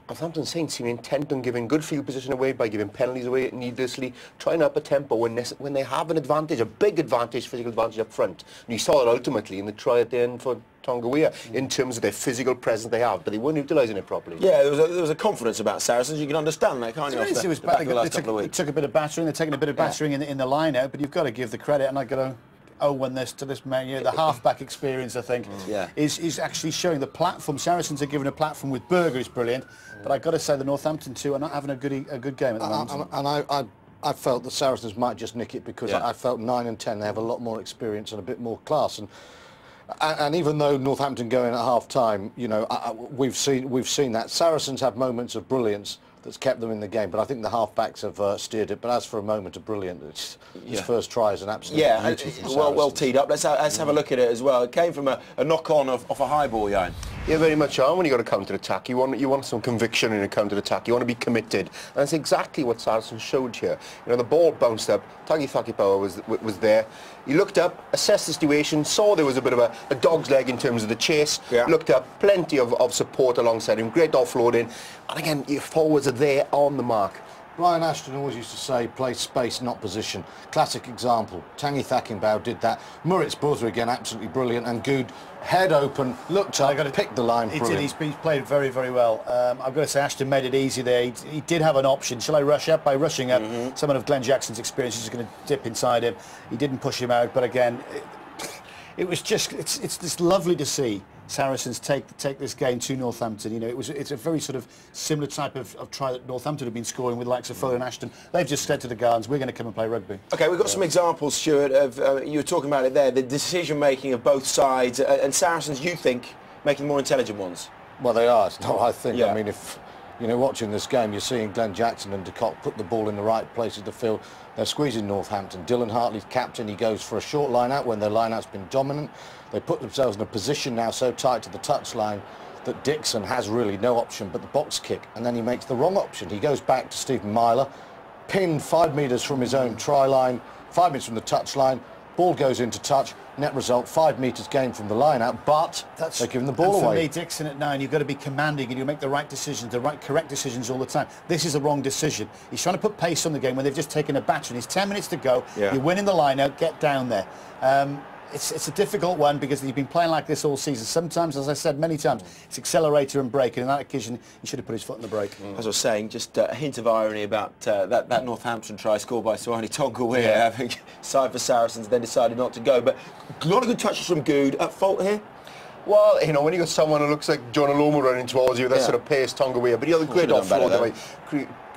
Northampton Saints seem intent on giving good field position away by giving penalties away needlessly, trying up a tempo when they have an advantage, a big advantage, physical advantage up front. And you saw it ultimately in the try at the end for Tonguea in terms of their physical presence they have, but they weren't utilising it properly. Yeah, there was a confidence about Saracens. You can understand that, can't you? It took a bit of battering. They're taking a bit of battering in the line-out, but you've got to give the credit, and I've got to this man, the half-back experience, I think, is actually showing the platform. Saracens are given a platform with Berger is brilliant, but I've got to say the Northampton two are not having a good game at the moment. And I felt the Saracens might just nick it because I felt 9 and 10 they have a lot more experience and a bit more class. And even though Northampton go in at half-time, we've seen that Saracens have moments of brilliance that's kept them in the game, but I think the half-backs have steered it. But as for a moment of brilliance, his first try is an absolute beauty from well teed up. Let's have a look at it as well. It came from a knock-on off a high ball, Jan. Yeah, very much are. When you got a counter-attack, you want some conviction in a counter-attack. You want to be committed, and that's exactly what Saracens showed here. The ball bounced up. Tanguy Fakipawa was there. He looked up, assessed the situation, saw there was a bit of a dog's leg in terms of the chase. Looked up, plenty of support alongside him. Great offloading, and again, your forwards are there on the mark. Brian Ashton always used to say, play space, not position. Classic example. Tanguy Fakipawa did that. Moritz Botha again, absolutely brilliant. And Good, head open, looked up, picked the line. He's played very, very well. I've got to say, Ashton made it easy there. He did have an option. Shall I rush up? By rushing up, someone of Glenn Jackson's experience is going to dip inside him. He didn't push him out, but again, it was just, it's just lovely to see Saracens take this game to Northampton. It's a very sort of similar type of try that Northampton have been scoring with the likes of Fuller and Ashton. They've just said to the Gardens, we're going to come and play rugby. Okay, we've got some examples, Stuart, of, you were talking about it there, the decision-making of both sides, and Saracens, you think, making more intelligent ones? Well, they are. It's not, I think. I mean, if watching this game, you're seeing Glenn Jackson and de Kock put the ball in the right place of the field. They're squeezing Northampton. Dylan Hartley's captain. He goes for a short line-out when their line-out's been dominant. They put themselves in a position now so tight to the touchline that Dixon has really no option but the box kick, and then he makes the wrong option. He goes back to Stephen Myler, pinned 5 metres from his own try line, 5 metres from the touchline. Ball goes into touch. Net result, 5 metres gained from the line-out, but they're giving the ball away. For me, Dixon at 9, you've got to be commanding and you make the right decisions, correct decisions all the time. This is a wrong decision. He's trying to put pace on the game when they've just taken a battering. It's 10 minutes to go. You're winning the line-out. Get down there. It's a difficult one because you've been playing like this all season. Sometimes, as I said many times, it's accelerator and brake, and in that occasion, he should have put his foot on the brake. As I was saying, just a hint of irony about that Northampton try scored by Suwani Tonga, having signed for Saracens, then decided not to go. But a lot of good touches from Good. At fault here? Well, you know, when you got someone who looks like John Aloma running towards you, that sort of pace Tonga way, but he had a great offload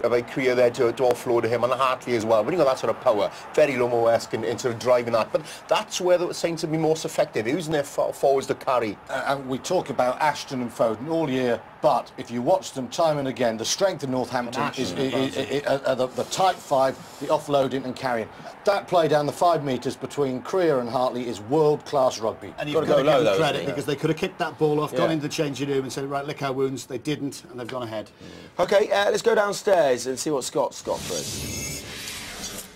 of a career there to offload to him, and Hartley as well. But you got that sort of power, very Lomo-esque in sort of driving that. But that's where the Saints have been most effective, using their forwards to carry. And we talk about Ashton and Foden all year, but if you watch them time and again, the strength of Northampton is the tight five, the offloading and carrying. That play down the 5 metres between Creer and Hartley is world-class rugby. And you've got to give them credit because they could have kicked that ball off, gone into the changing room and said, right, lick our wounds. They didn't, and they've gone ahead. OK, let's go downstairs and see what Scott's got for us.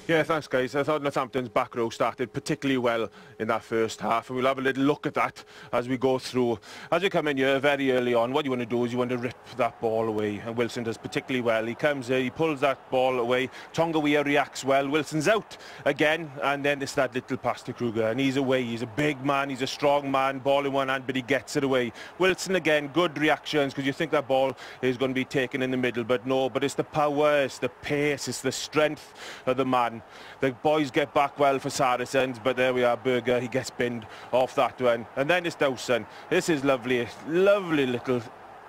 Yeah, thanks guys. I thought Northampton's back row started particularly well in that first half, and we'll have a little look at that as we go through. As we come in here very early on, what you want to do is you want to rip that ball away, and Wilson does particularly well. He comes here, he pulls that ball away, Tonga reacts well, Wilson's out again, and then it's that little pass to Kruger, and he's away. He's a big man, he's a strong man, ball in one hand, but he gets it away. Wilson again, good reactions, because you think that ball is going to be taken in the middle, but no, but it's the power, it's the pace, it's the strength of the man. The boys get back well for Saracens, but there we are, Berger, he gets binned off that one. And then it's Dawson. This is lovely, lovely little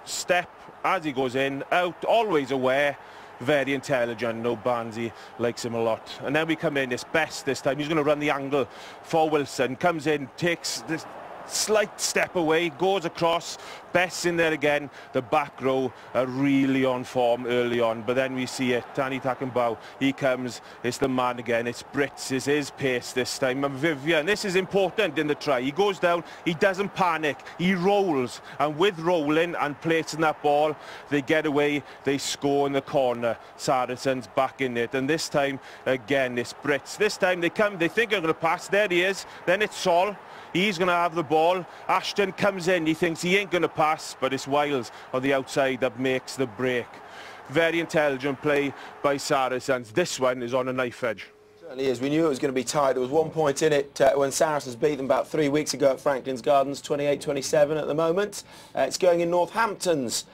step as he goes in, out, always aware, very intelligent, no Barnsley likes him a lot. And then we come in, it's Best this time, he's going to run the angle for Wilson, comes in, takes this slight step away, goes across, Best in there again. The back row are really on form early on, but then we see it, Tani Takenbau, he comes, it's the man again, it's Brits, it's his pace this time, and Vivian, this is important in the try, he goes down, he doesn't panic, he rolls, and with rolling and placing that ball, they get away, they score in the corner, Saracens back in it, and this time, again, it's Brits, this time they come, they think they're going to pass, there he is, then it's Sol, he's going to have the ball, Ashton comes in, he thinks he ain't going to pass, but it's Wiles on the outside that makes the break. Very intelligent play by Saracens. This one is on a knife edge. Certainly is. We knew it was going to be tight. There was 1 point in it when Saracens beat them about 3 weeks ago at Franklin's Gardens, 28-27 at the moment. It's going in Northampton's.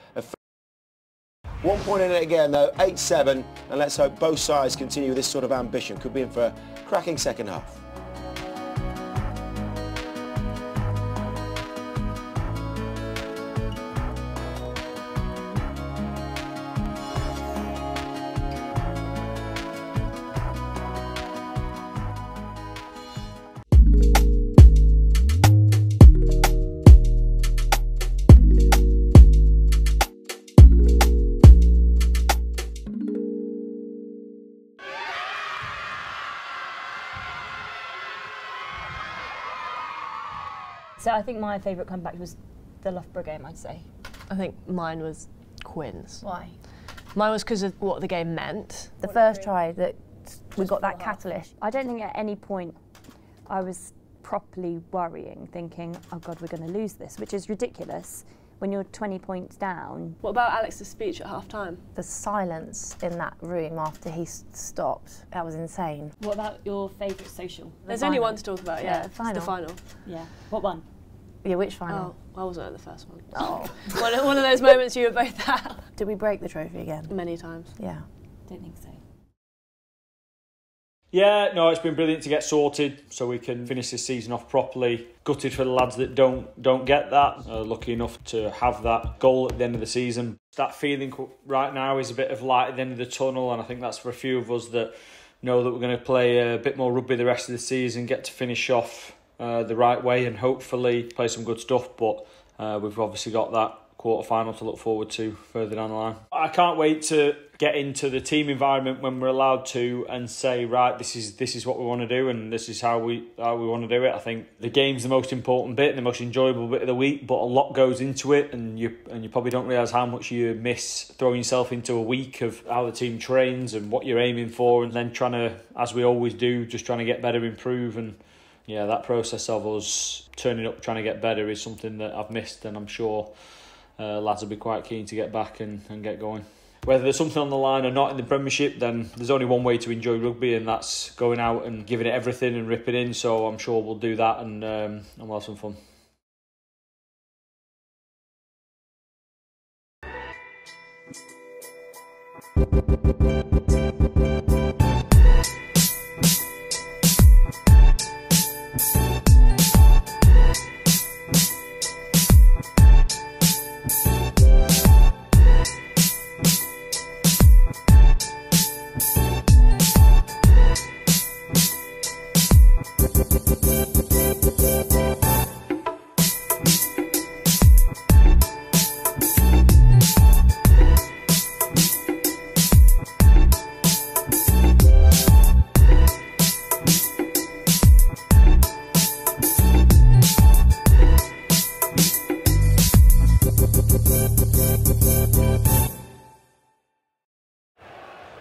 1 point in it again though, 8-7, and let's hope both sides continue this sort of ambition. Could be in for a cracking second half. So I think my favourite comeback was the Loughborough game, I'd say. I think mine was Quinn's. Why? Mine was because of what the game meant. The first try that we got that catalyst. I don't think at any point I was properly worrying, thinking, oh God, we're going to lose this, which is ridiculous when you're 20 points down. What about Alex's speech at half-time? The silence in that room after he stopped, that was insane. What about your favourite social? There's only one to talk about, yeah. The final. It's the final. Yeah. What one? Yeah, which final? Oh, I wasn't at the first one. Oh. one of those moments you were both at. Did we break the trophy again? Many times. Yeah. Don't think so. Yeah, no, it's been brilliant to get sorted so we can finish this season off properly. Gutted for the lads that don't get that. Lucky enough to have that goal at the end of the season. That feeling right now is a bit of light at the end of the tunnel, and I think that's for a few of us that know that we're going to play a bit more rugby the rest of the season, get to finish off the right way and hopefully play some good stuff, but we've obviously got that quarter-final to look forward to further down the line. I can't wait to get into the team environment when we're allowed to and say, right, this is what we want to do and this is how we want to do it. I think the game's the most important bit and the most enjoyable bit of the week, but a lot goes into it, and you probably don't realise how much you miss throwing yourself into a week of how the team trains and what you're aiming for, and then trying to, as we always do, just trying to get better, improve. And yeah, that process of us turning up, trying to get better is something that I've missed, and I'm sure lads will be quite keen to get back and get going. whether there's something on the line or not in the Premiership, then there's only one way to enjoy rugby, and that's going out and giving it everything and ripping in. So I'm sure we'll do that, and we'll have some fun.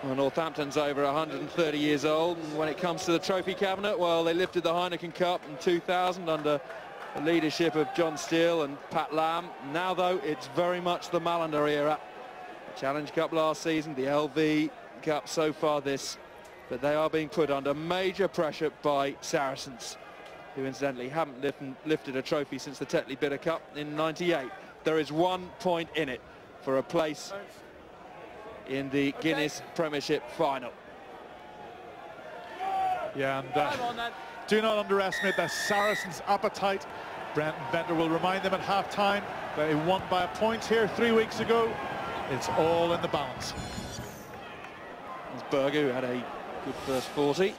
Well, Northampton's over 130 years old, and when it comes to the trophy cabinet, well, they lifted the Heineken Cup in 2000 under the leadership of John Steele and Pat Lamb. Now, though, it's very much the Malander era. The Challenge Cup last season, the LV Cup so far this, but they are being put under major pressure by Saracens, who incidentally haven't lifted a trophy since the Tetley Bitter Cup in '98. There is 1 point in it for a place in the Guinness Premiership final. Yeah, and do not underestimate the Saracens' appetite. Brenton Venter will remind them at half-time they won by a point here 3 weeks ago. It's all in the balance. It's Berger, who had a good first 40.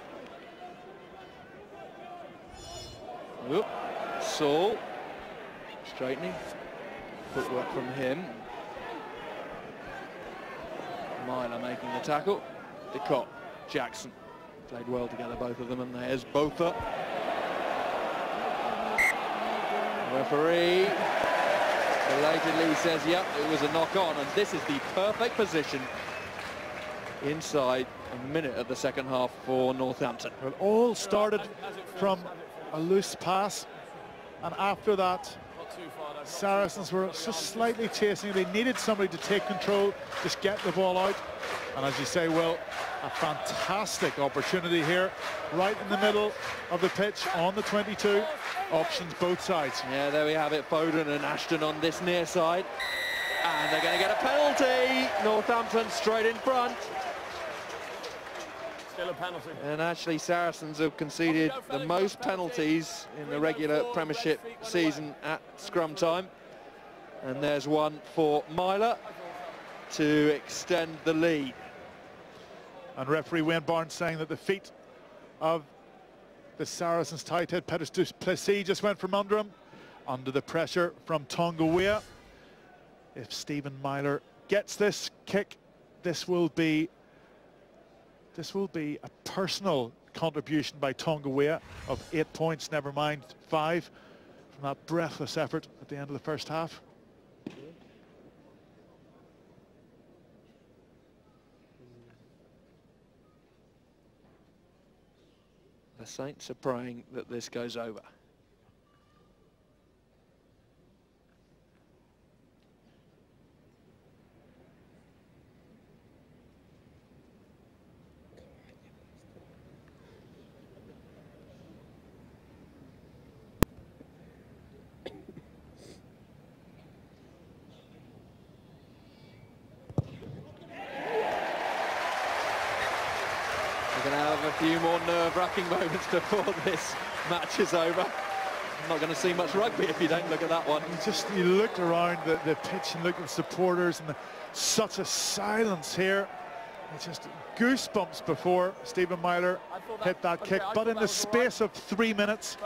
Oop. Saul straightening. Footwork from him. Myler making the tackle. DeCott, Jackson played well together, both of them, and there's Botha. Referee belatedly says, yep, it was a knock-on, and this is the perfect position inside a minute of the second half for Northampton. Well, it all started from a loose pass, and after that Saracens were just slightly chasing. They needed somebody to take control, just get the ball out. And as you say, Will, a fantastic opportunity here, right in the middle of the pitch on the 22. Options both sides. Yeah, there we have it. Foden and Ashton on this near side. And they're going to get a penalty. Northampton straight in front. Still a penalty. And actually, Saracens have conceded the most penalties in the regular Premiership season at scrum time. And there's one for Myler to extend the lead. And referee Wayne Barnes saying that the feet of the Saracens tight head Peters du Plessis just went from under him, under the pressure from Tonga Weah. If Stephen Myler gets this kick, this will be a personal contribution by Tonga Weah of 8 points, never mind 5, from that breathless effort at the end of the first half. The Saints are praying that this goes over. We're going to have a few more nerve-wracking moments before this match is over. I'm not going to see much rugby if you don't look at that one. You looked around the pitch and looked at the supporters, and such a silence here. It's just goosebumps before Stephen Myler hit that kick. But in the space of 3 minutes,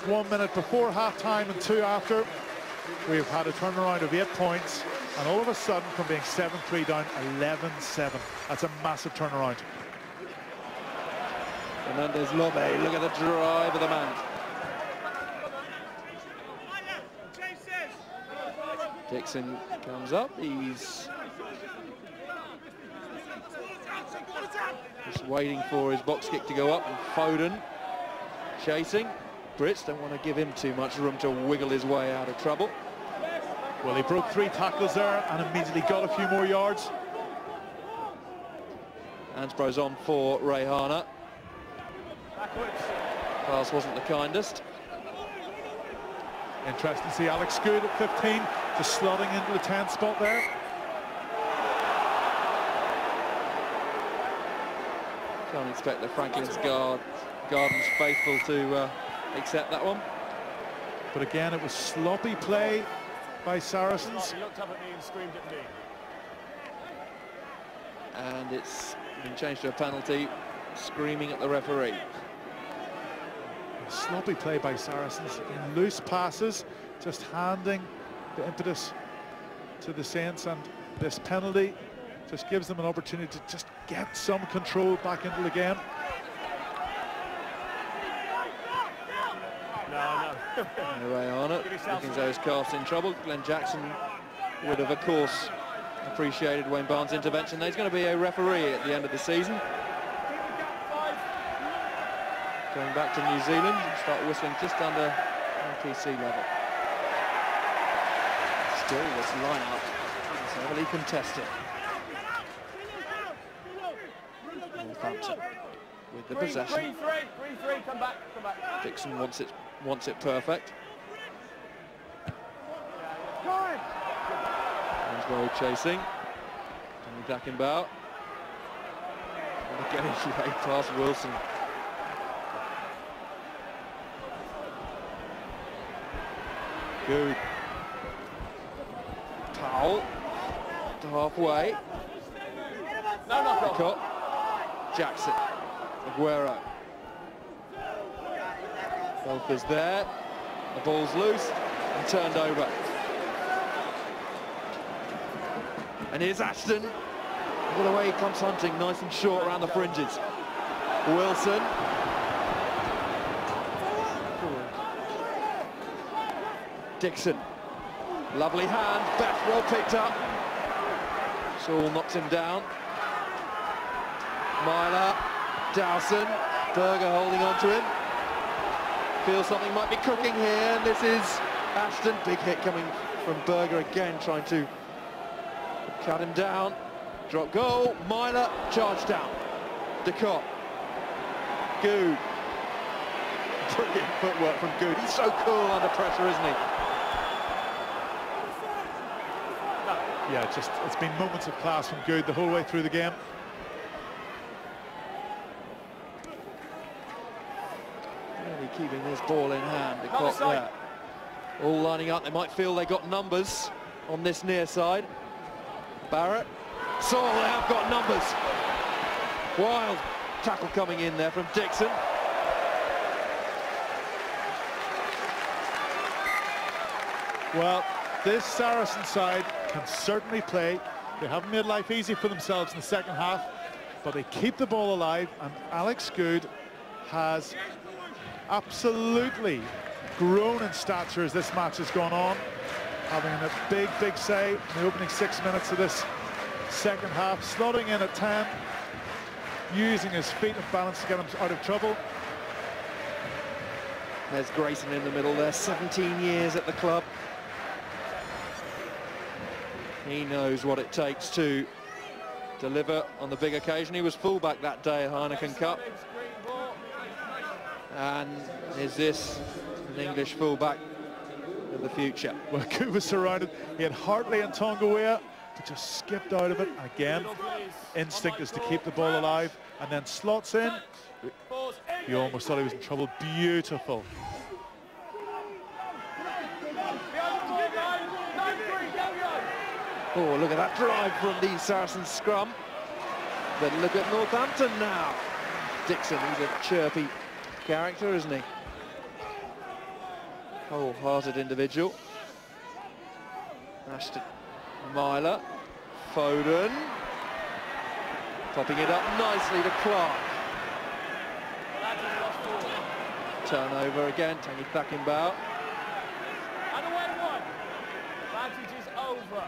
1 minute before half-time and 2 after, we've had a turnaround of 8 points, and all of a sudden, from being 7-3 down 11-7. That's a massive turnaround. Fernandez Lobe, look at the drive of the man. Dixon comes up, he's just waiting for his box kick to go up, and Foden chasing. Brits don't want to give him too much room to wiggle his way out of trouble. Well, he broke 3 tackles there and immediately got a few more yards. Ansbrough's on for Rayhana. Pass wasn't the kindest. Interesting to see Alex Good at 15, just slotting into the 10 spot there. Can't expect the Franklin's Gardens faithful to accept that one. But again, it was sloppy play by Saracens. He looked up at me and screamed at me. And it's been changed to a penalty, screaming at the referee. Sloppy play by Saracens in loose passes, just handing the impetus to the Saints, and this penalty just gives them an opportunity to just get some control back into the game. Rayhana looking as though he's cast in trouble. Glenn Jackson would have, of course, appreciated Wayne Barnes' intervention. There's going to be a referee at the end of the season. Going back to New Zealand, start whistling just under NPC level. Still, this line-up is heavily contested. Northampton with the possession. 3-3, come back. Dixon wants it perfect. Ansbrough chasing. Tommy Blackenbow. And again, he laid past Wilson. Good. Powell to halfway. No. Jackson. Aguero. Both is there. The ball's loose and turned over. And here's Ashton. Look at the way he comes hunting, nice and short around the fringes. Wilson. Dixon. Lovely hand. Beth well picked up. Saul knocks him down. Myler. Dowson. Berger holding on to him. Feels something might be cooking here, and this is Ashton. Big hit coming from Berger again, trying to cut him down. Drop goal. Myler charged down. Decott. Good. Brilliant footwork from Good. He's so cool under pressure, isn't he? Yeah, it's been moments of class from Good the whole way through the game. Really keeping this ball in hand. Decott there. All lining up. They might feel they got numbers on this near side. Barrett. Saul, they have got numbers. Wild tackle coming in there from Dixon. Well, this Saracen side can certainly play. They haven't made life easy for themselves in the second half, but they keep the ball alive, and Alex Good has absolutely grown in stature as this match has gone on, having a big say in the opening 6 minutes of this second half, slotting in at 10, using his feet and balance to get him out of trouble. There's Grayson in the middle there, 17 years at the club. He knows what it takes to deliver on the big occasion. He was fullback that day at Heineken Cup. And is this an English fullback of the future? Well, Good was surrounded. He had Hartley and Tonga, but just skipped out of it. And again, instinct is to keep the ball alive, and then slots in. You almost thought he was in trouble. Beautiful. Oh, look at that drive from the Saracens scrum. Then look at Northampton now. Dixon, he's a chirpy character, isn't he? Wholehearted individual. Ashton, Myler, Foden. Popping it up nicely to Clark. Turnover again, Tanguy Blackenbow. And away one. Advantage is over.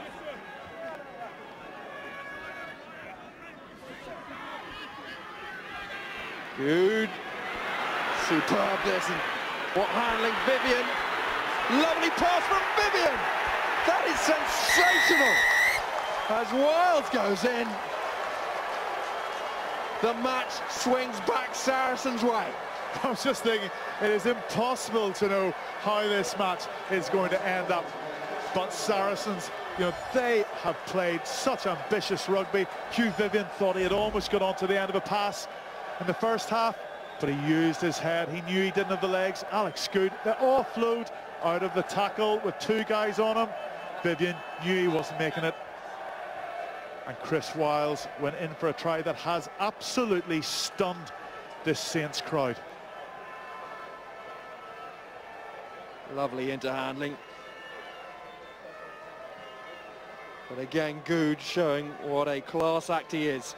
Good. Superb this, and what handling, Vivian. Lovely pass from Vivian. That is sensational. As Wiles goes in. the match swings back Saracens' way. I was just thinking, it is impossible to know how this match is going to end up. But Saracens, you know, they have played such ambitious rugby. Hugh Vivian thought he had almost got onto the end of a pass in the first half, but he used his head. He knew he didn't have the legs. Alex Good, they offload out of the tackle with two guys on him. Vivian knew he wasn't making it. And Chris Wiles went in for a try that has absolutely stunned this Saints crowd. Lovely interhandling. But again, Good showing what a class act he is.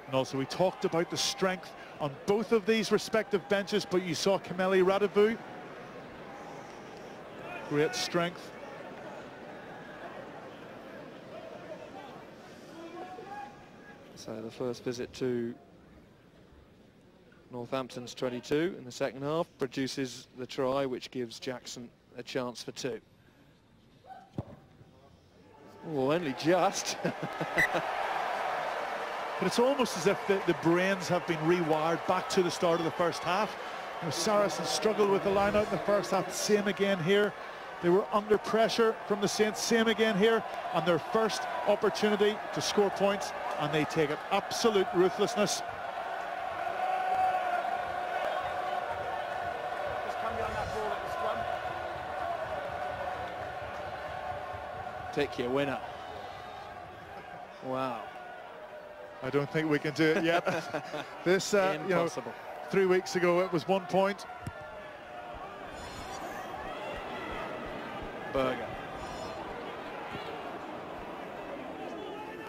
And also, we talked about the strength on both of these respective benches, but you saw Kameli Radavu. Great strength. So the first visit to Northampton's 22 in the second half produces the try, which gives Jackson a chance for 2. Oh, only just. But it's almost as if the brains have been rewired back to the start of the first half. You know, Saracens struggled with the line out in the first half. Same again here. They were under pressure from the Saints. Same again here on their first opportunity to score points, and they take it. Absolute ruthlessness. Just come behind that ball at the scrum. Take your winner. Wow. I don't think we can do it yet. This, you know, 3 weeks ago it was 1 point. Berger.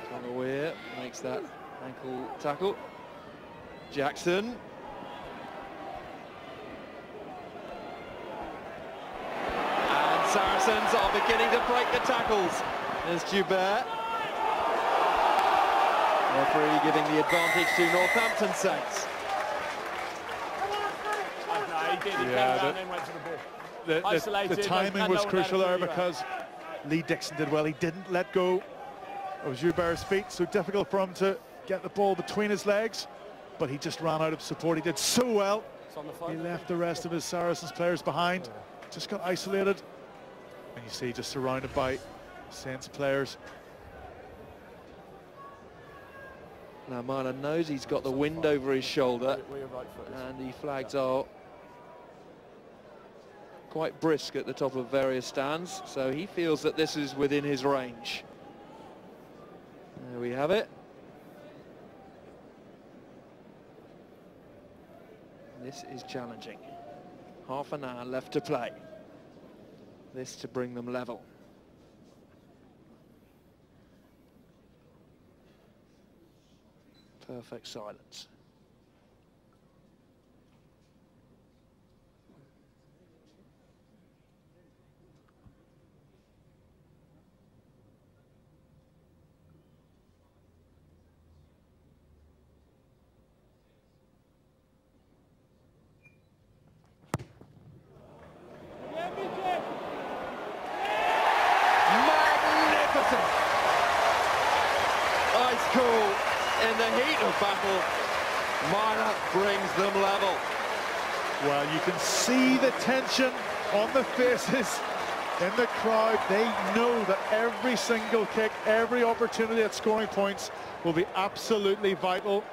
Tonga Weir makes that ankle tackle. Jackson. And Saracens are beginning to break the tackles. There's Joubert. Referee giving the advantage to Northampton Saints. No, he did. He came down and then went to the ball. The timing was crucial there because Lee Dixon did well. He didn't let go of Joubert's feet, so difficult for him to get the ball between his legs, but he just ran out of support. He did so well. He left the rest of his Saracens players behind, just got isolated, and you see just surrounded by Saints players. Now Myler knows he's got the wind over his shoulder, and the flags are quite brisk at the top of various stands, so he feels that this is within his range. There we have it. This is challenging. Half an hour left to play. This to bring them level. Perfect silence. Magnificent! Ice cool. In the heat of battle, Myler brings them level. Well, you can see the tension on the faces in the crowd. They know that every single kick, every opportunity at scoring points will be absolutely vital.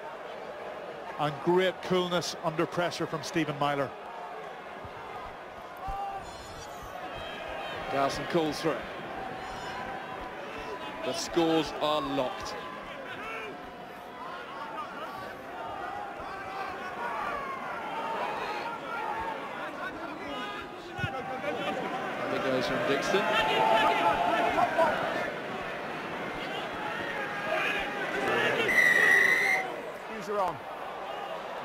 And great coolness under pressure from Stephen Myler. Dowson calls through. The scores are locked. Goes from Dixon. Who's are on?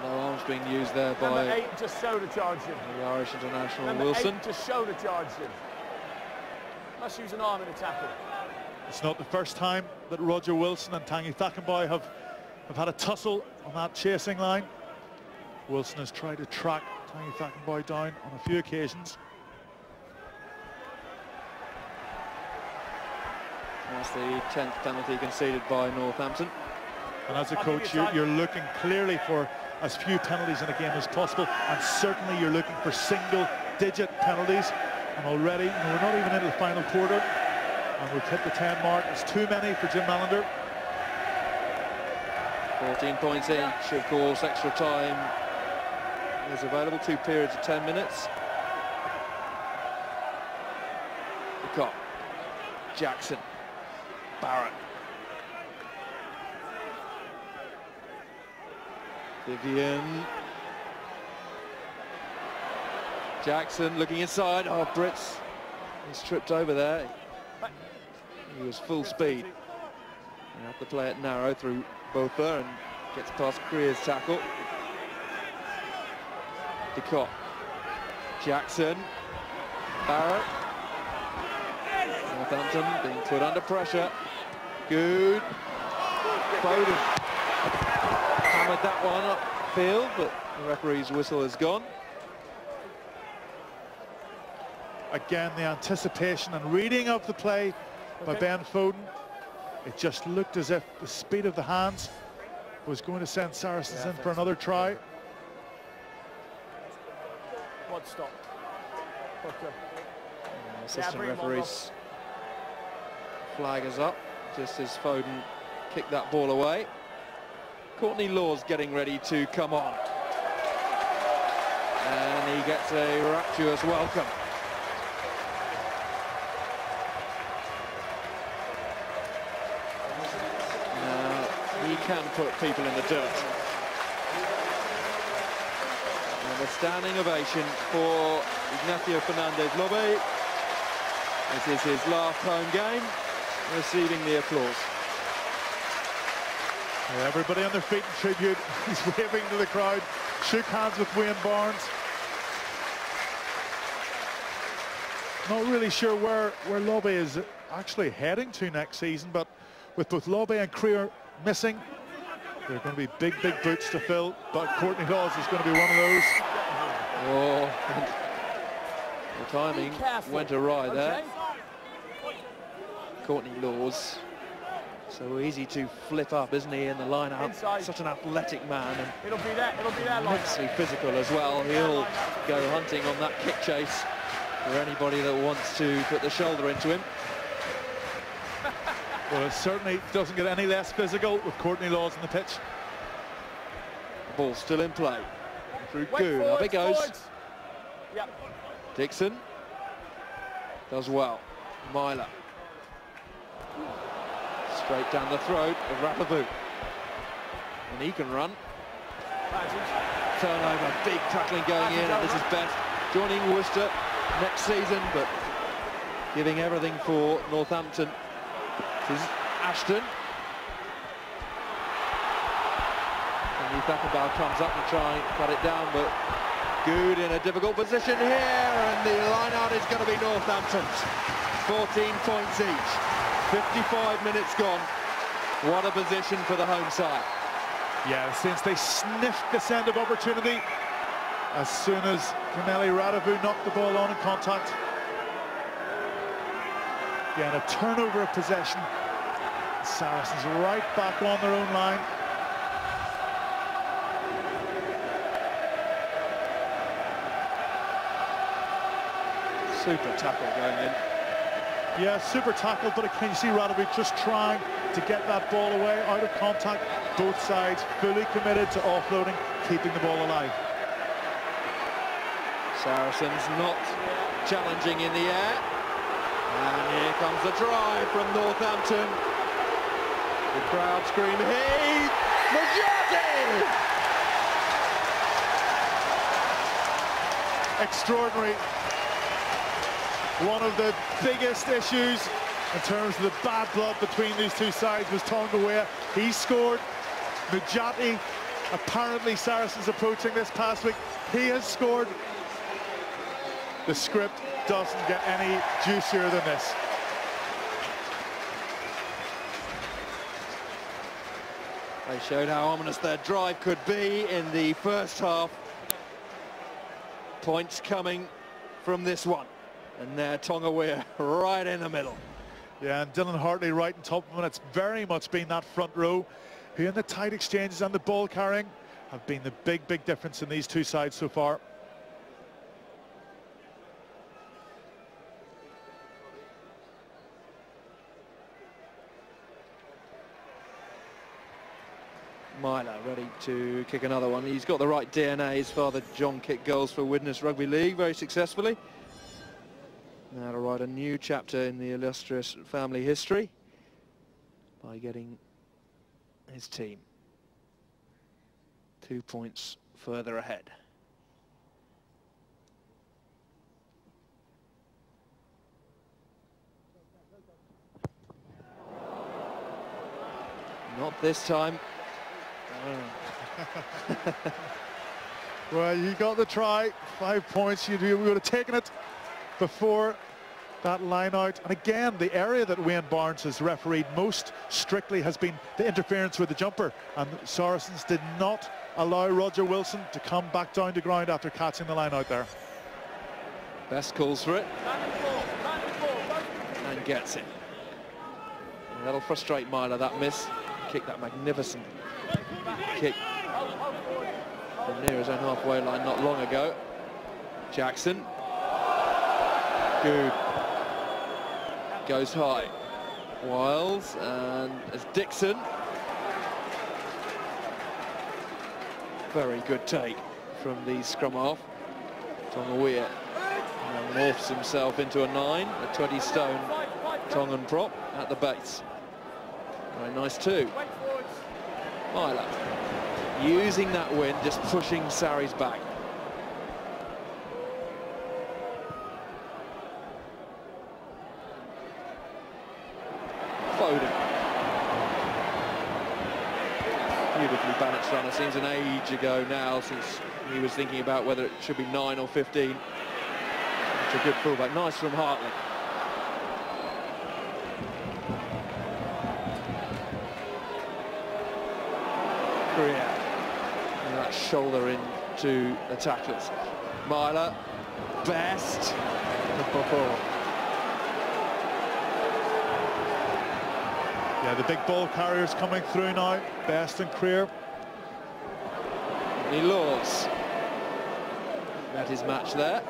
No arms being used there by Number 8 just shoulder charged him. the Irish international Number Wilson. 8 just shoulder charged him. Must use an arm in a tackle. It's not the first time that Roger Wilson and Tanguy Thakenboy have had a tussle on that chasing line. Wilson has tried to track Tanguy Thakenboy down on a few occasions. That's the 10th penalty conceded by Northampton. And as a coach, you're looking clearly for as few penalties in a game as possible, and certainly you're looking for single-digit penalties. And already, we're not even into the final quarter, and we've hit the 10 mark. It's too many for Jim Malander. 14 points each, of course. Extra time is available, 2 periods of 10 minutes. Lecoq, Jackson, Barrett, Vivian, Jackson looking inside. Oh, Brits, he's tripped over there. He was full speed. You have to play it narrow through Botha and gets past Creer's tackle. Lecoq, Jackson, Barrett. Northampton being put under pressure. Good. Foden hammered that one upfield, but the referee's whistle is gone. Again, the anticipation and reading of the play by Ben Foden. It just looked as if the speed of the hands was going to send Saracens in for another try. What stop? Assistant referee's flag is up just as Foden kicked that ball away. Courtney Law's getting ready to come on, and he gets a rapturous welcome. Now he can put people in the dirt. And a standing ovation for Ignacio Fernandez-Lobbe. This is his last home game, receiving the applause. Everybody on their feet in tribute. He's waving to the crowd. Shook hands with Wayne Barnes. Not really sure where Lobbe is actually heading to next season, but with both Lobbe and Creer missing, there are going to be big boots to fill, but Courtney Laws is going to be one of those. Oh, the timing went awry there. Courtney Laws, so easy to flip up, isn't he, in the line-out? Such an athletic man, and immensely physical as well. He'll go hunting on that kick chase for anybody that wants to put the shoulder into him. Well, it certainly doesn't get any less physical with Courtney Laws on the pitch. The ball's still in play. Through Goon, up it goes. Dixon does well. Myler. Straight down the throat of Rapapoo. And he can run. Turnover, big tackling going in, and this is Best joining Worcester next season, but giving everything for Northampton. This is Ashton. And Thackenbauer comes up to try and cut it down, but Good in a difficult position here, and the line-out is going to be Northampton's. 14 points each. 55 minutes gone. What a position for the home side. Yeah, since they sniffed this end of opportunity, as soon as Kaneli Radovu knocked the ball on in contact. Again, a turnover of possession. Saracens right back on their own line. Super tackle going in. Yeah, super tackle, but can you see Radovu just trying to get that ball away, out of contact. Both sides fully committed to offloading, keeping the ball alive. Saracens not challenging in the air. And here comes the try from Northampton. The crowd scream, "Heath Majority!" Extraordinary. One of the biggest issues in terms of the bad blood between these two sides was Tonga. He scored. Mujati, apparently Saracens approaching this past week, he has scored. The script doesn't get any juicier than this. They showed how ominous their drive could be in the first half. Points coming from this one. And there, Tonga right in the middle. Yeah, and Dylan Hartley right on top of him. It's very much been that front row who in the tight exchanges and the ball carrying have been the big difference in these two sides so far. Myler ready to kick another one. He's got the right DNA. His father John kicked goals for Widnes Rugby League very successfully. Now to write a new chapter in the illustrious family history by getting his team 2 points further ahead. Not this time. Well, you got the try, 5 points. We would have taken it before that line out. And again, the area that Wayne Barnes has refereed most strictly has been the interference with the jumper, and Saracens did not allow Roger Wilson to come back down to ground after catching the line out there. Best calls for it and gets it. And that'll frustrate Myler, that miss. Kick that magnificent kick from near his own halfway line not long ago. Jackson. Good. Goes high. Wiles, and as Dixon. Very good take from the scrum half. Tonga morphs himself into a 9, a 20-stone Tongan prop at the base. Very nice too. Myler using that wind, just pushing Sarries back. Foden. Beautifully balanced runner. Seems an age ago now since he was thinking about whether it should be 9 or 15. It's a good fullback. Nice from Hartley. And that shoulder into the tacklers. Myler, Best. Yeah, the big ball carriers coming through now. Best and Creer. He Laws met his match there.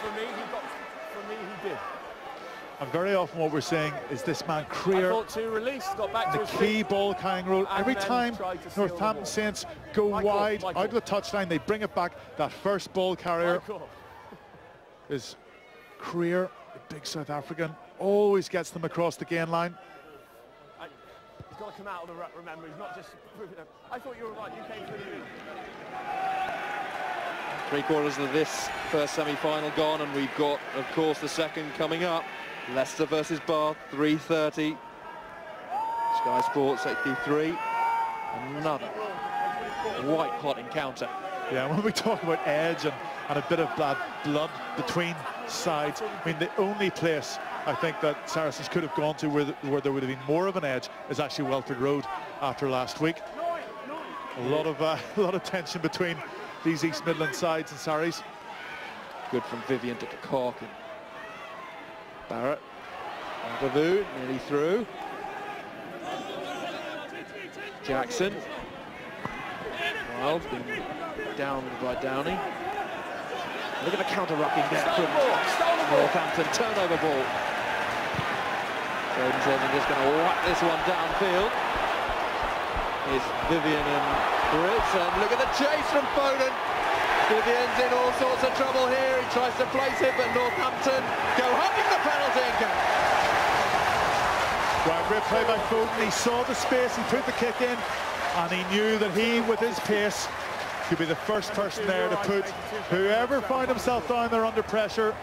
For me, he did. And very often what we're saying is this man Creer, the key ball carrying role. Every time Northampton Saints go wide out of the touchline, they bring it back. That first ball carrier is Creer, the big South African, always gets them across the gain line. He's got to come out of the rut, remember. He's not just... I thought you were right, you came through the room. 3/4 of this first semi-final gone, and we've got, of course, the second coming up. Leicester versus Bath, 3:30. Sky Sports 83. Another white-hot encounter. Yeah, when we talk about edge and a bit of blood between sides, I mean, the only place I think that Saracens could have gone to where there would have been more of an edge is actually Welford Road after last week. A lot of tension between these East Midland sides and Sarries. Good from Vivian to Cork. Barrett, Bavu, nearly through. Jackson. Wild being downed by Downey. Look at the counter-rucking there from Northampton. Turnover ball. Jordan says I'm just going to whack this one downfield. Here's Vivian and Brits, and look at the chase from Foden. Vivian's in all sorts of trouble here. He tries to place it, but Northampton go hunting the penalty and go. Right, great play by Foden. He saw the space, he put the kick in, and he knew that he, with his pace, could be the first person there to put whoever found himself down there under pressure.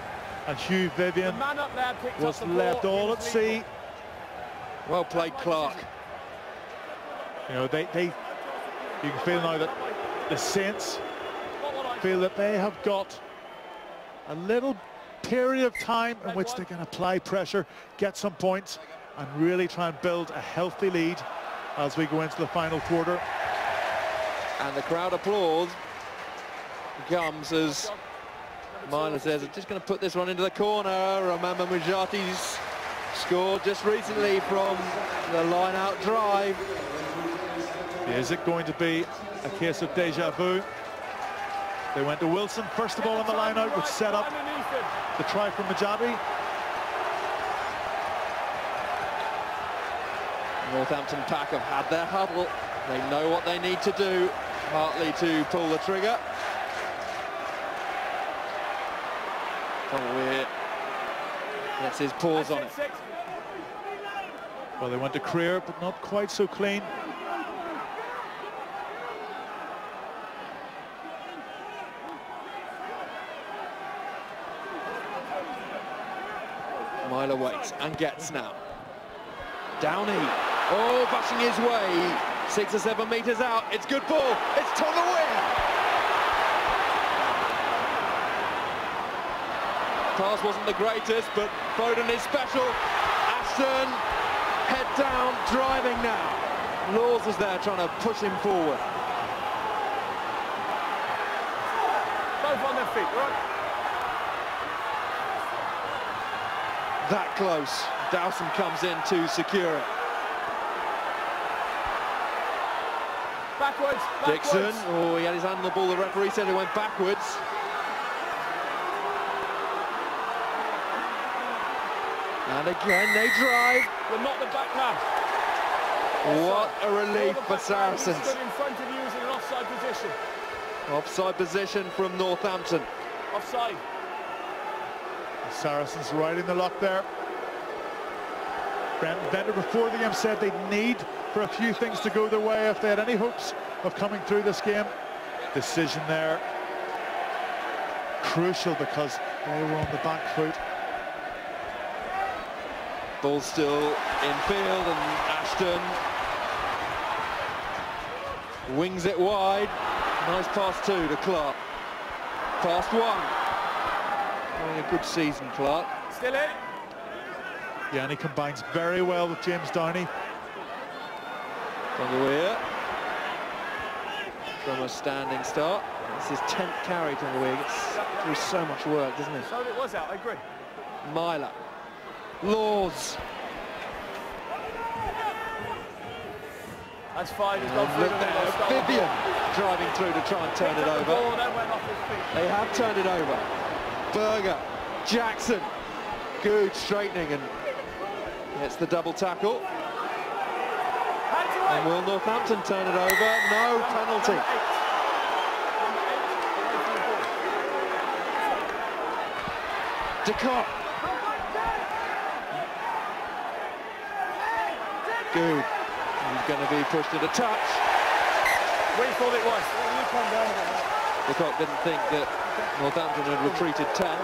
And Hugh Vivian was left all at sea. Well played, Clark. You know, you can feel now that the Saints feel that they have got a little period of time in which they can apply pressure, get some points, and really try and build a healthy lead as we go into the final quarter. And the crowd applause comes as Myler says, I'm just going to put this one into the corner. Remember, Mujati's Scored just recently from the line-out drive. Is it going to be a case of deja vu? They went to Wilson first of all on the line-out, which set up the try from Majabi. Northampton pack have had their huddle. They know what they need to do. Hartley to pull the trigger. Weir gets his paws on it. Well, they went to Creer, but not quite so clean. Myler waits and gets now. Downey, oh, bashing his way, 6 or 7 metres out. It's good ball. It's Tonga Weir. Pass wasn't the greatest, but Foden is special. Ashton, head down, driving now. Laws is there trying to push him forward. Both on their feet, right? That close. Dowson comes in to secure it. Backwards. Dixon, oh, he had his hand on the ball. The referee said he went backwards. And again, they drive. We're not the back now. What a relief for Saracens. Stood in front of you is in an offside position. Offside position from Northampton. Offside. Saracens right in the lock there. Brendan Bender before the game said they'd need for a few things to go their way if they had any hopes of coming through this game. Decision there. Crucial because they were on the back foot. Ball still in field and Ashton wings it wide. Nice pass two to Clark. Past one. Having a good season, Clark. Still in. Yeah, and he combines very well with James Downey. Tonga Weir from a standing start. It's his 10th carry, Tonga Weir. Gets through so much work, doesn't he? So it was out, I agree. Myler. Laws. That's fine, he's gone through. Vivian driving through to try and turn it over. They have turned it over. Berger, Jackson, good straightening and gets the double tackle. And will Northampton turn it over? No penalty. DeCott. Good. He's going to be pushed to the touch. We thought it was. DeCott didn't think that Northampton had retreated 10.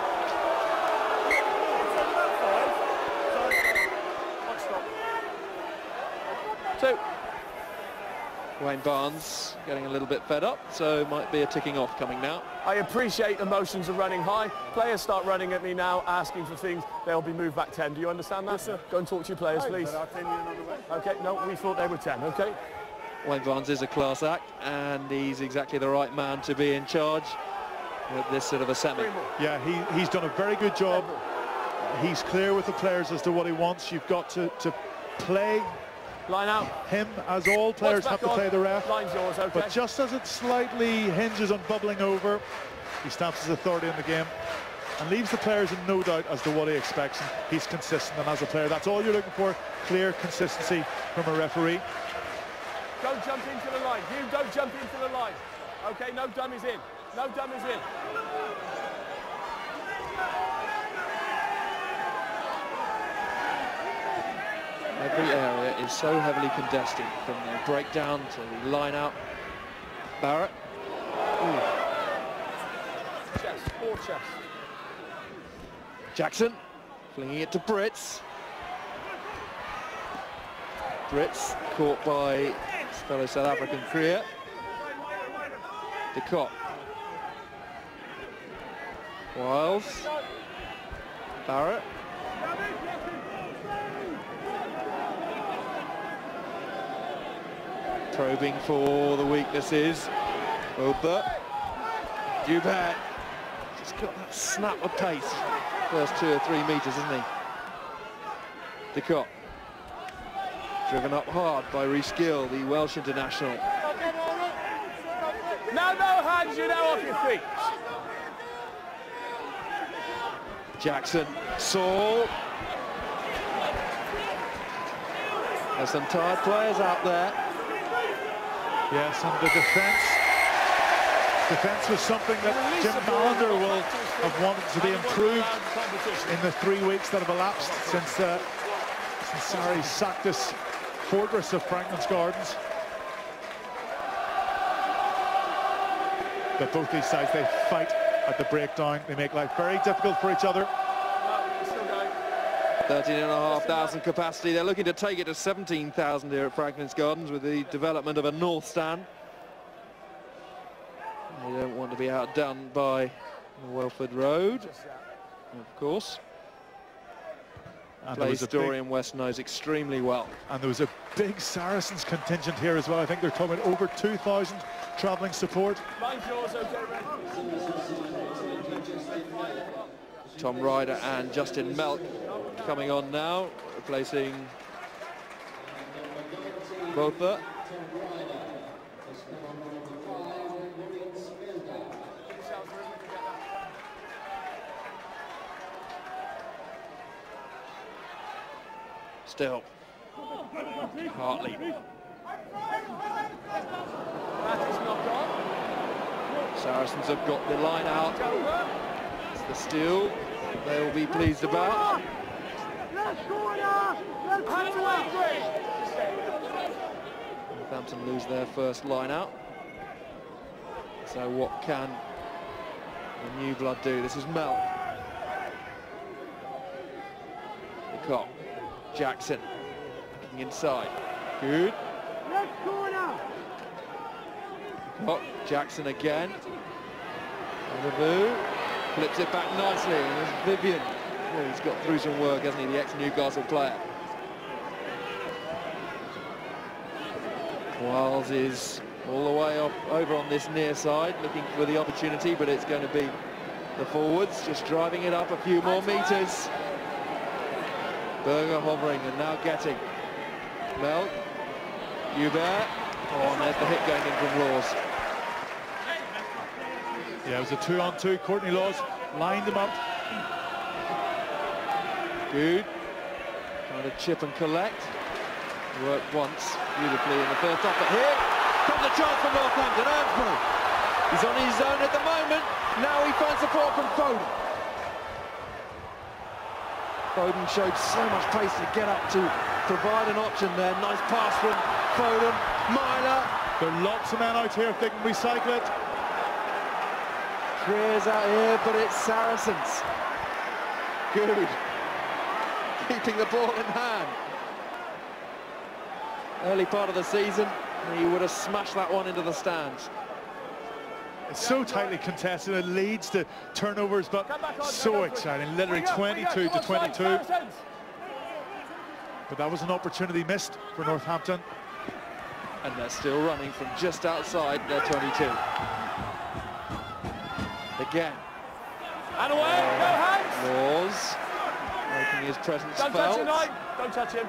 So Wayne Barnes getting a little bit fed up, so might be a ticking off coming now. I appreciate emotions are running high. Players start running at me now, asking for things. They'll be moved back 10. Do you understand that? Yes, sir. Go and talk to your players, please. Okay, no, we thought they were 10, okay? Wayne Barnes is a class act, and he's exactly the right man to be in charge with this sort of a semi. Yeah, he's done a very good job. He's clear with the players as to what he wants. You've got to play line out him as all players have to play the ref. Line's yours, okay. But just as it slightly hinges on bubbling over, he stamps his authority in the game and leaves the players in no doubt as to what he expects. And he's consistent, and as a player, that's all you're looking for, clear consistency from a referee. Don't jump into the line. You don't jump into the line. Okay, no dummies in. No dummies in. Every area is so heavily contested, from the breakdown to the line out. Barrett. Ooh. Chest, four chest. Jackson flinging it to Brits. Brits caught by his fellow South African Creer. DeCott. Wiles. Barrett. Probing for the weaknesses. Oba. Dubert. Just got that snap of pace. First 2 or 3 metres, isn't he? Decott. Driven up hard by Rhys Gill, the Welsh international. Now no hands, you're now off your feet. Jackson, Saul. There's some tired players out there. Yes, and the defence was something that Jim Malander will have wanted to be improved in the 3 weeks that have elapsed since Sarri sacked this fortress of Franklin's Gardens. But both these sides, they fight at the breakdown. They make life very difficult for each other. 13,500 capacity. They're looking to take it to 17,000 here at Franklin's Gardens with the development of a north stand. They don't want to be outdone by Welford Road, of course. And Place Dorian West knows extremely well. And there was a big Saracens contingent here as well. I think they're talking about over 2,000 travelling support. Tom Ryder and Justin Melk coming on now, replacing Botha. Still, Hartley. Saracens have got the line out. It's the steal they will be pleased about. Northampton lose their first line out. So what can the new blood do? This is Mel. Decott. Jackson looking inside. Good. Decott. Jackson again. Review. Flips it back nicely. And there's Vivian. Oh, he's got through some work, hasn't he, the ex-Newcastle player. Wiles is all the way up over on this near side, looking for the opportunity, but it's going to be the forwards, just driving it up a few more metres. Berger hovering and now getting. Mel, Hubert. Oh, and there's the hit going in from Laws. Yeah, it was a 2-on-2. Courtney Laws lined him up. Good. Trying to chip and collect. Worked once beautifully in the first half, but here comes a chance for Northampton. Earnsbury. He's on his own at the moment. Now he finds support from Foden. Foden showed so much pace to get up to provide an option there. Nice pass from Foden. Myler. There are lots of men out here if they can recycle it. Creer's out here, but it's Saracens. Good. Keeping the ball in hand. Early part of the season, he would have smashed that one into the stands. It's so tightly contested, it leads to turnovers, but so exciting, literally 22 to 22. But that was an opportunity missed for Northampton. And they're still running from just outside their 22. Again. And away, no hands! Laws making his presence felt. Don't touch him, Knight. Don't touch him.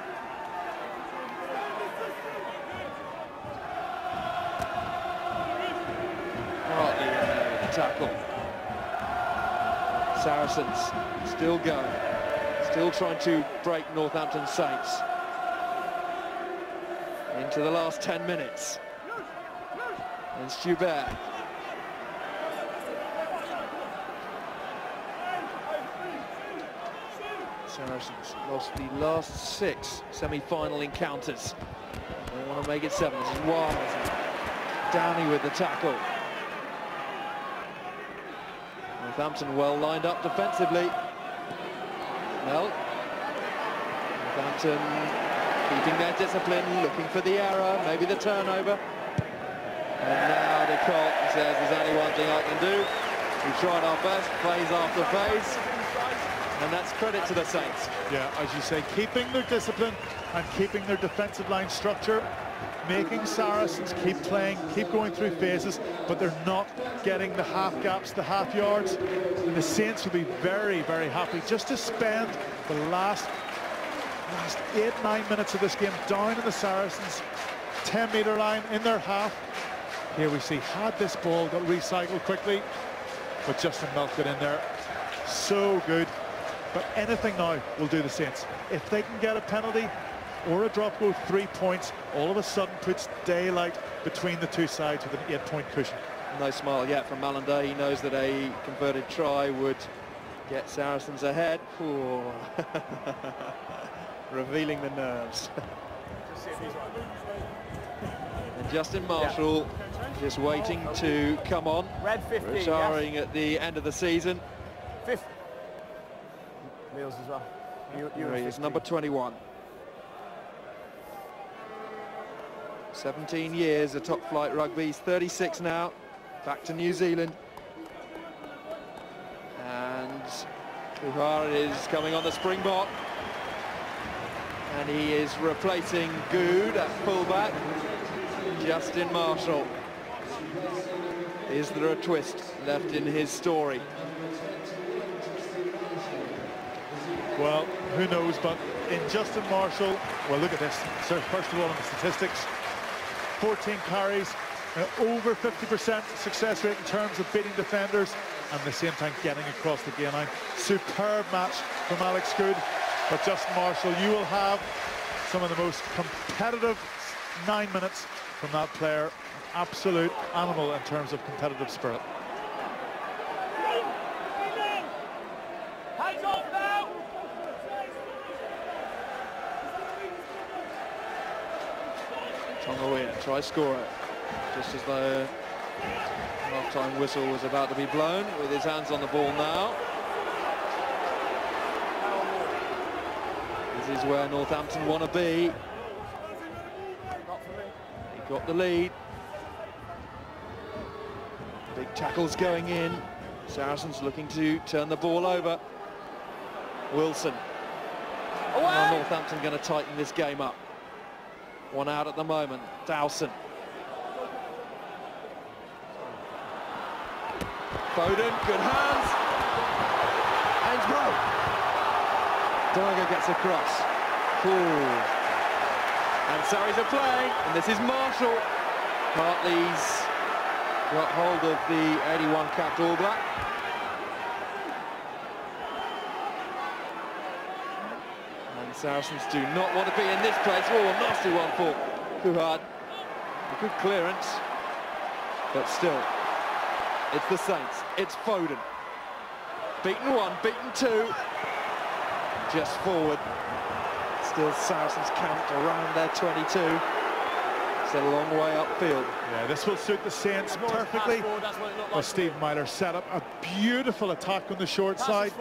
Hartley with the tackle. Saracens still going. Still trying to break Northampton Saints. Into the last 10 minutes. And Stubert. Saracens lost the last 6 semi-final encounters. They want to make it 7. This is Wild. Downey with the tackle. Northampton well lined up defensively. Well, Northampton keeping their discipline, looking for the error, maybe the turnover. And now Decott says, there's only one thing I can do. We tried our best, phase after phase. And that's credit to the Saints. Yeah, as you say, keeping their discipline and keeping their defensive line structure, making Saracens keep playing, keep going through phases, but they're not getting the half gaps, the half yards. And the Saints will be very, very happy just to spend the last last 8-9 minutes of this game down in the Saracens 10-metre line in their half. Here we see, had this ball got recycled quickly, but Justin Milk got in there. So good. But anything now will do the Saints. If they can get a penalty or a drop goal, 3 points, all of a sudden puts daylight between the two sides with an 8-point cushion. No smile yet from Malanda. He knows that a converted try would get Saracens ahead. Ooh. Revealing the nerves. And Justin Marshall just waiting to come on. Red 50, retiring yes. at the end of the season. 50. Meals as well. He is number 21. 17 years of top flight rugby. He's 36 now. Back to New Zealand. And Kuhar is coming on the springbok. And he is replacing Good at fullback. Justin Marshall. Is there a twist left in his story? Well, who knows, but in Justin Marshall, well, look at this. So first of all, in the statistics, 14 carries, over 50% success rate in terms of beating defenders, and at the same time getting across the gain line. Superb match from Alex Good. But Justin Marshall, you will have some of the most competitive 9 minutes from that player. An absolute animal in terms of competitive spirit. Hands off now! Tonga try score it. Just as the half-time whistle was about to be blown, with his hands on the ball now. This is where Northampton want to be. He got the lead. Big tackles going in. Saracens looking to turn the ball over. Wilson. Now Northampton going to tighten this game up. One out at the moment. Dowson. Foden, good hands. Ainsborough. Daiger gets across. Ooh. And Sarries are playing, and this is Marshall. Hartley's got hold of the 81 capped All Black. And Saracens do not want to be in this place. Oh, a nasty one for Kuhad. A good clearance, but still, it's the Saints. It's Foden. Beaten one, beaten two. Just forward. Still Saracens camped around their 22. It's a long way upfield. Yeah, this will suit the Saints perfectly. Well, Steve Myler set up a beautiful attack on the short side.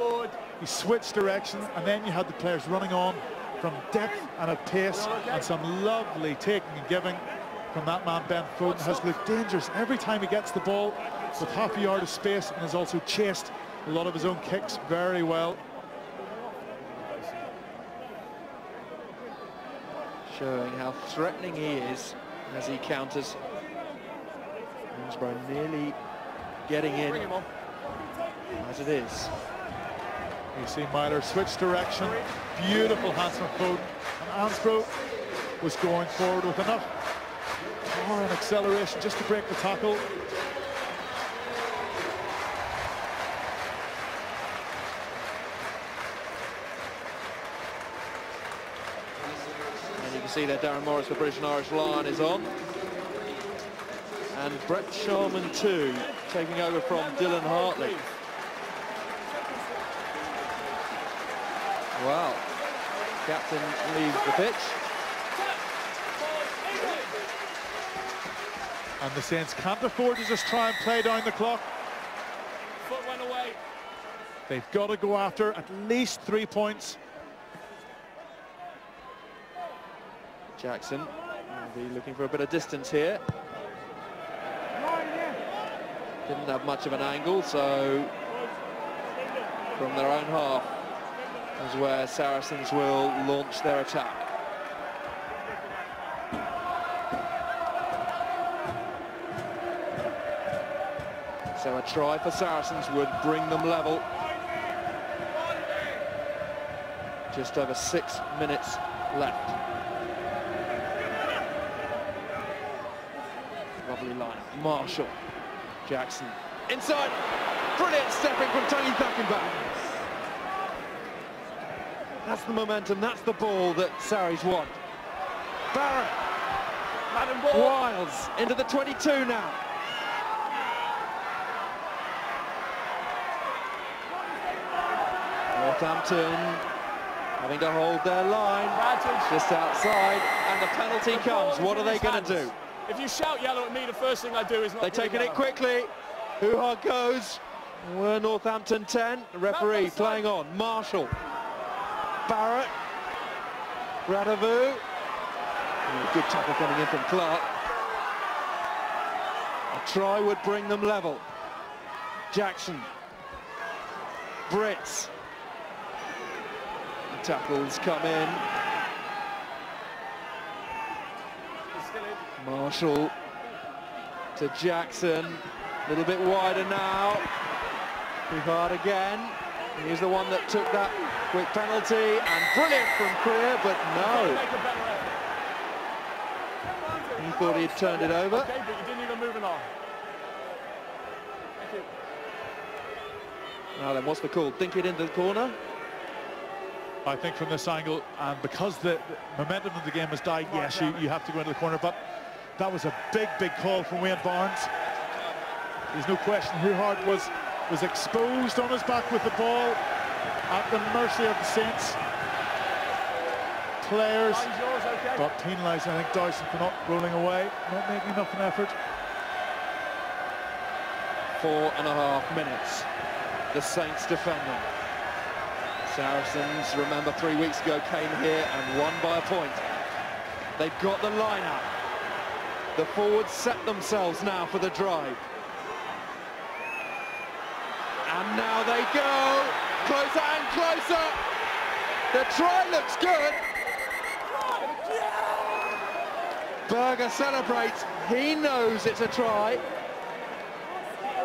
He switched direction, and then you had the players running on from depth and at pace, and some lovely taking and giving from that man. Ben Foden has looked dangerous every time he gets the ball with half a yard of space, and has also chased a lot of his own kicks very well. Showing how threatening he is as he counters. Ainsborough nearly getting in as it is. You see Myler switch direction, beautiful hands from Foden, and Ainsborough was going forward with enough power and acceleration just to break the tackle. And you can see there Darren Morris, the British and Irish Lion, is on. And Brett Sharman too, taking over from Dylan Hartley. Wow. Captain leaves the pitch. And the Saints can't afford to just try and play down the clock. Foot went away. They've got to go after at least 3 points. Jackson will be looking for a bit of distance here. Didn't have much of an angle, so from their own half is where Saracens will launch their attack. So a try for Saracens would bring them level. Just over 6 minutes left. Lovely line. Marshall, Jackson, inside. Brilliant stepping from Tony Thackenback. That's the momentum, that's the ball that Sarries want. Barrett. Wiles into the 22 now. Northampton having to hold their line just outside, and the penalty comes. What are they going to do? If you shout yellow at me, the first thing I do is not. They're taking it quickly. Hoo-ha goes. We're Northampton 10. The referee playing on. Marshall. Barrett. Radavu. Good tackle coming in from Clark. A try would bring them level. Jackson. Brits. The tackles come in. Marshall to Jackson. A little bit wider now. Too hard again. He's the one that took that quick penalty, and brilliant from Creer, but no. He thought he'd turned it over. Okay, but you didn't even move it on. Thank you. Now then, what's the call? Dink it into the corner? I think from this angle, and because the momentum of the game has died, yes, you have to go into the corner, but that was a big call from Wayne Barnes. There's no question Hoo-Hart was exposed on his back with the ball at the mercy of the Saints players, got penalised. I think Dyson for not rolling away, not making enough an effort. 4.5 minutes. The Saints defending. Saracens, remember 3 weeks ago, came here and won by a point. They've got the line out. The forwards set themselves now for the drive. And now they go, closer and closer. The try looks good. Berger celebrates, he knows it's a try.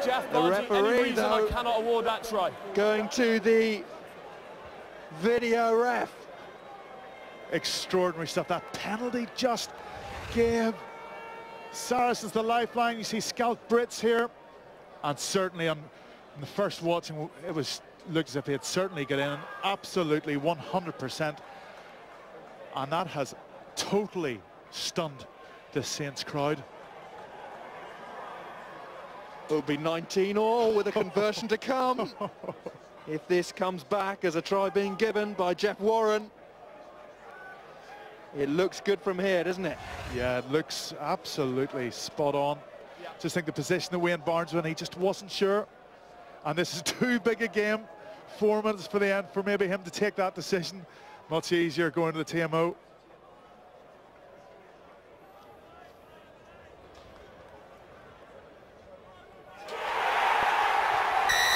Jeff, the referee, though, I cannot award that try. Going to the video ref. Extraordinary stuff. That penalty just gave Saracens the lifeline. You see Scout Brits here, and certainly on the first watching, it looked as if he had certainly got in, absolutely 100%, and that has totally stunned the Saints crowd. It'll be 19 all with a conversion to come. If this comes back as a try being given by Jeff Warren. It looks good from here, doesn't it? Yeah, it looks absolutely spot on. Just think the position that Wayne Barnes was in, he just wasn't sure. And this is too big a game. 4 minutes for the end for maybe him to take that decision. Much easier going to the TMO.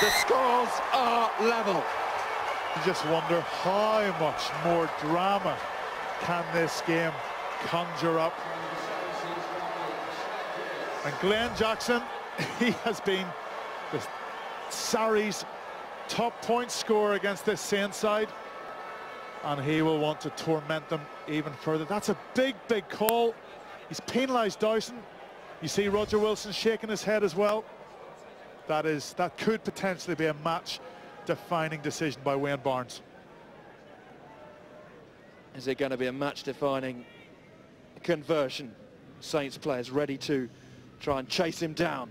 The scores are level. You just wonder how much more drama can this game conjure up. And Glenn Jackson, he has been the Sarries' top point scorer against this Saints side, and he will want to torment them even further. That's a big call. He's penalised Dowson. You see Roger Wilson shaking his head as well. That could potentially be a match-defining decision by Wayne Barnes. Is it going to be a match-defining conversion? Saints players ready to try and chase him down.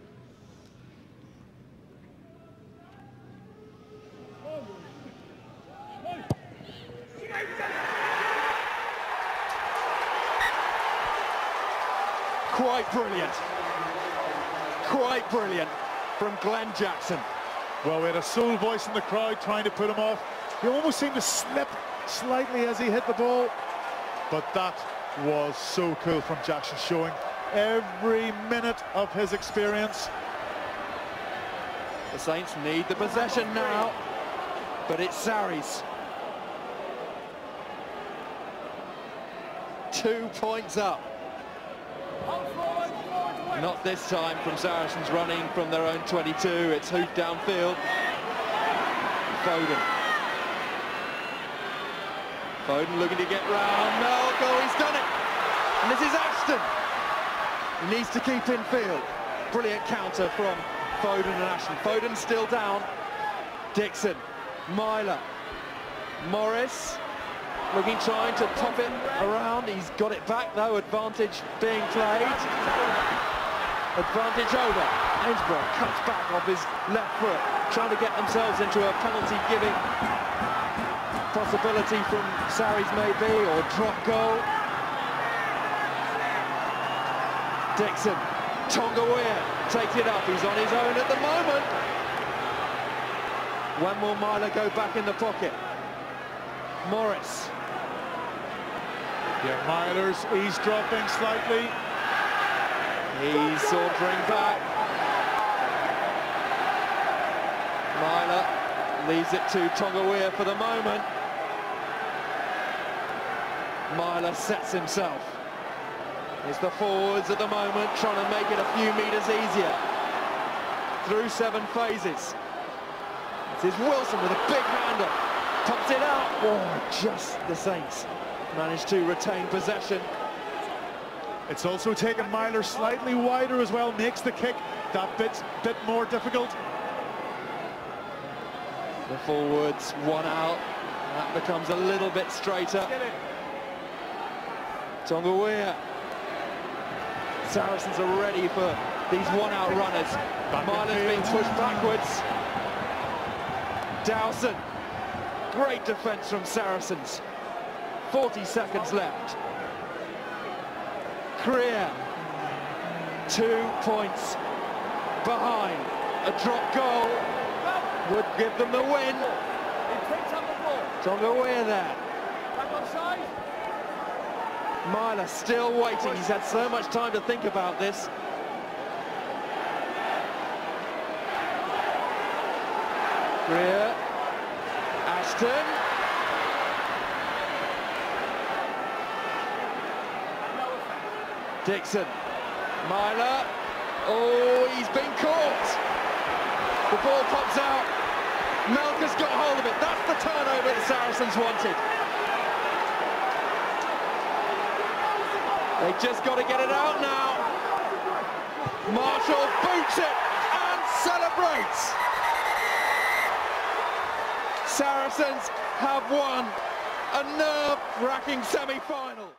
Quite brilliant. Quite brilliant from Glenn Jackson. Well, we had a sole voice in the crowd trying to put him off. He almost seemed to slip slightly as he hit the ball, but that was so cool from Jackson, showing every minute of his experience. The Saints need the possession now, but it's Sarries. 2 points up. Not this time from Saracens running from their own 22. It's hoofed downfield. Foden. Foden looking to get round. Melko, he's done it. And this is Ashton. He needs to keep in field. Brilliant counter from Foden and Ashton. Foden still down. Dixon, Myler, Morris, looking, trying to top it around. He's got it back though, advantage being played. Advantage over. Ainsborough cuts back off his left foot, trying to get themselves into a penalty-giving possibility from Sarries maybe, or drop goal. Dixon, Tonga takes it up, he's on his own at the moment. When will Myler go back in the pocket? Morris. Yeah, Myler's eavesdropping slightly. He's sauntering back. Myler leaves it to Tonga for the moment. Myler sets himself. It's the forwards at the moment trying to make it a few metres easier. Through 7 phases. This is Wilson with a big hander. Pumps it out. Oh, just the Saints managed to retain possession. It's also taken Myler slightly wider as well, makes the kick that bit more difficult. The forwards, one out. That becomes a little bit straighter. Tonga. Saracens are ready for these one-out runners. Myler's being pushed backwards. Dowson. Great defence from Saracens. 40 seconds left. Creer. 2 points behind. A drop goal would give them the win. Tonga there. Back on side. Myler still waiting. He's had so much time to think about this. Creer. Ashton. Dixon. Myler. Oh, he's been caught. The ball pops out. Melker's got hold of it. That's the turnover the Saracens wanted. They just got to get it out now. Marshall boots it and celebrates. Saracens have won a nerve-wracking semi-final.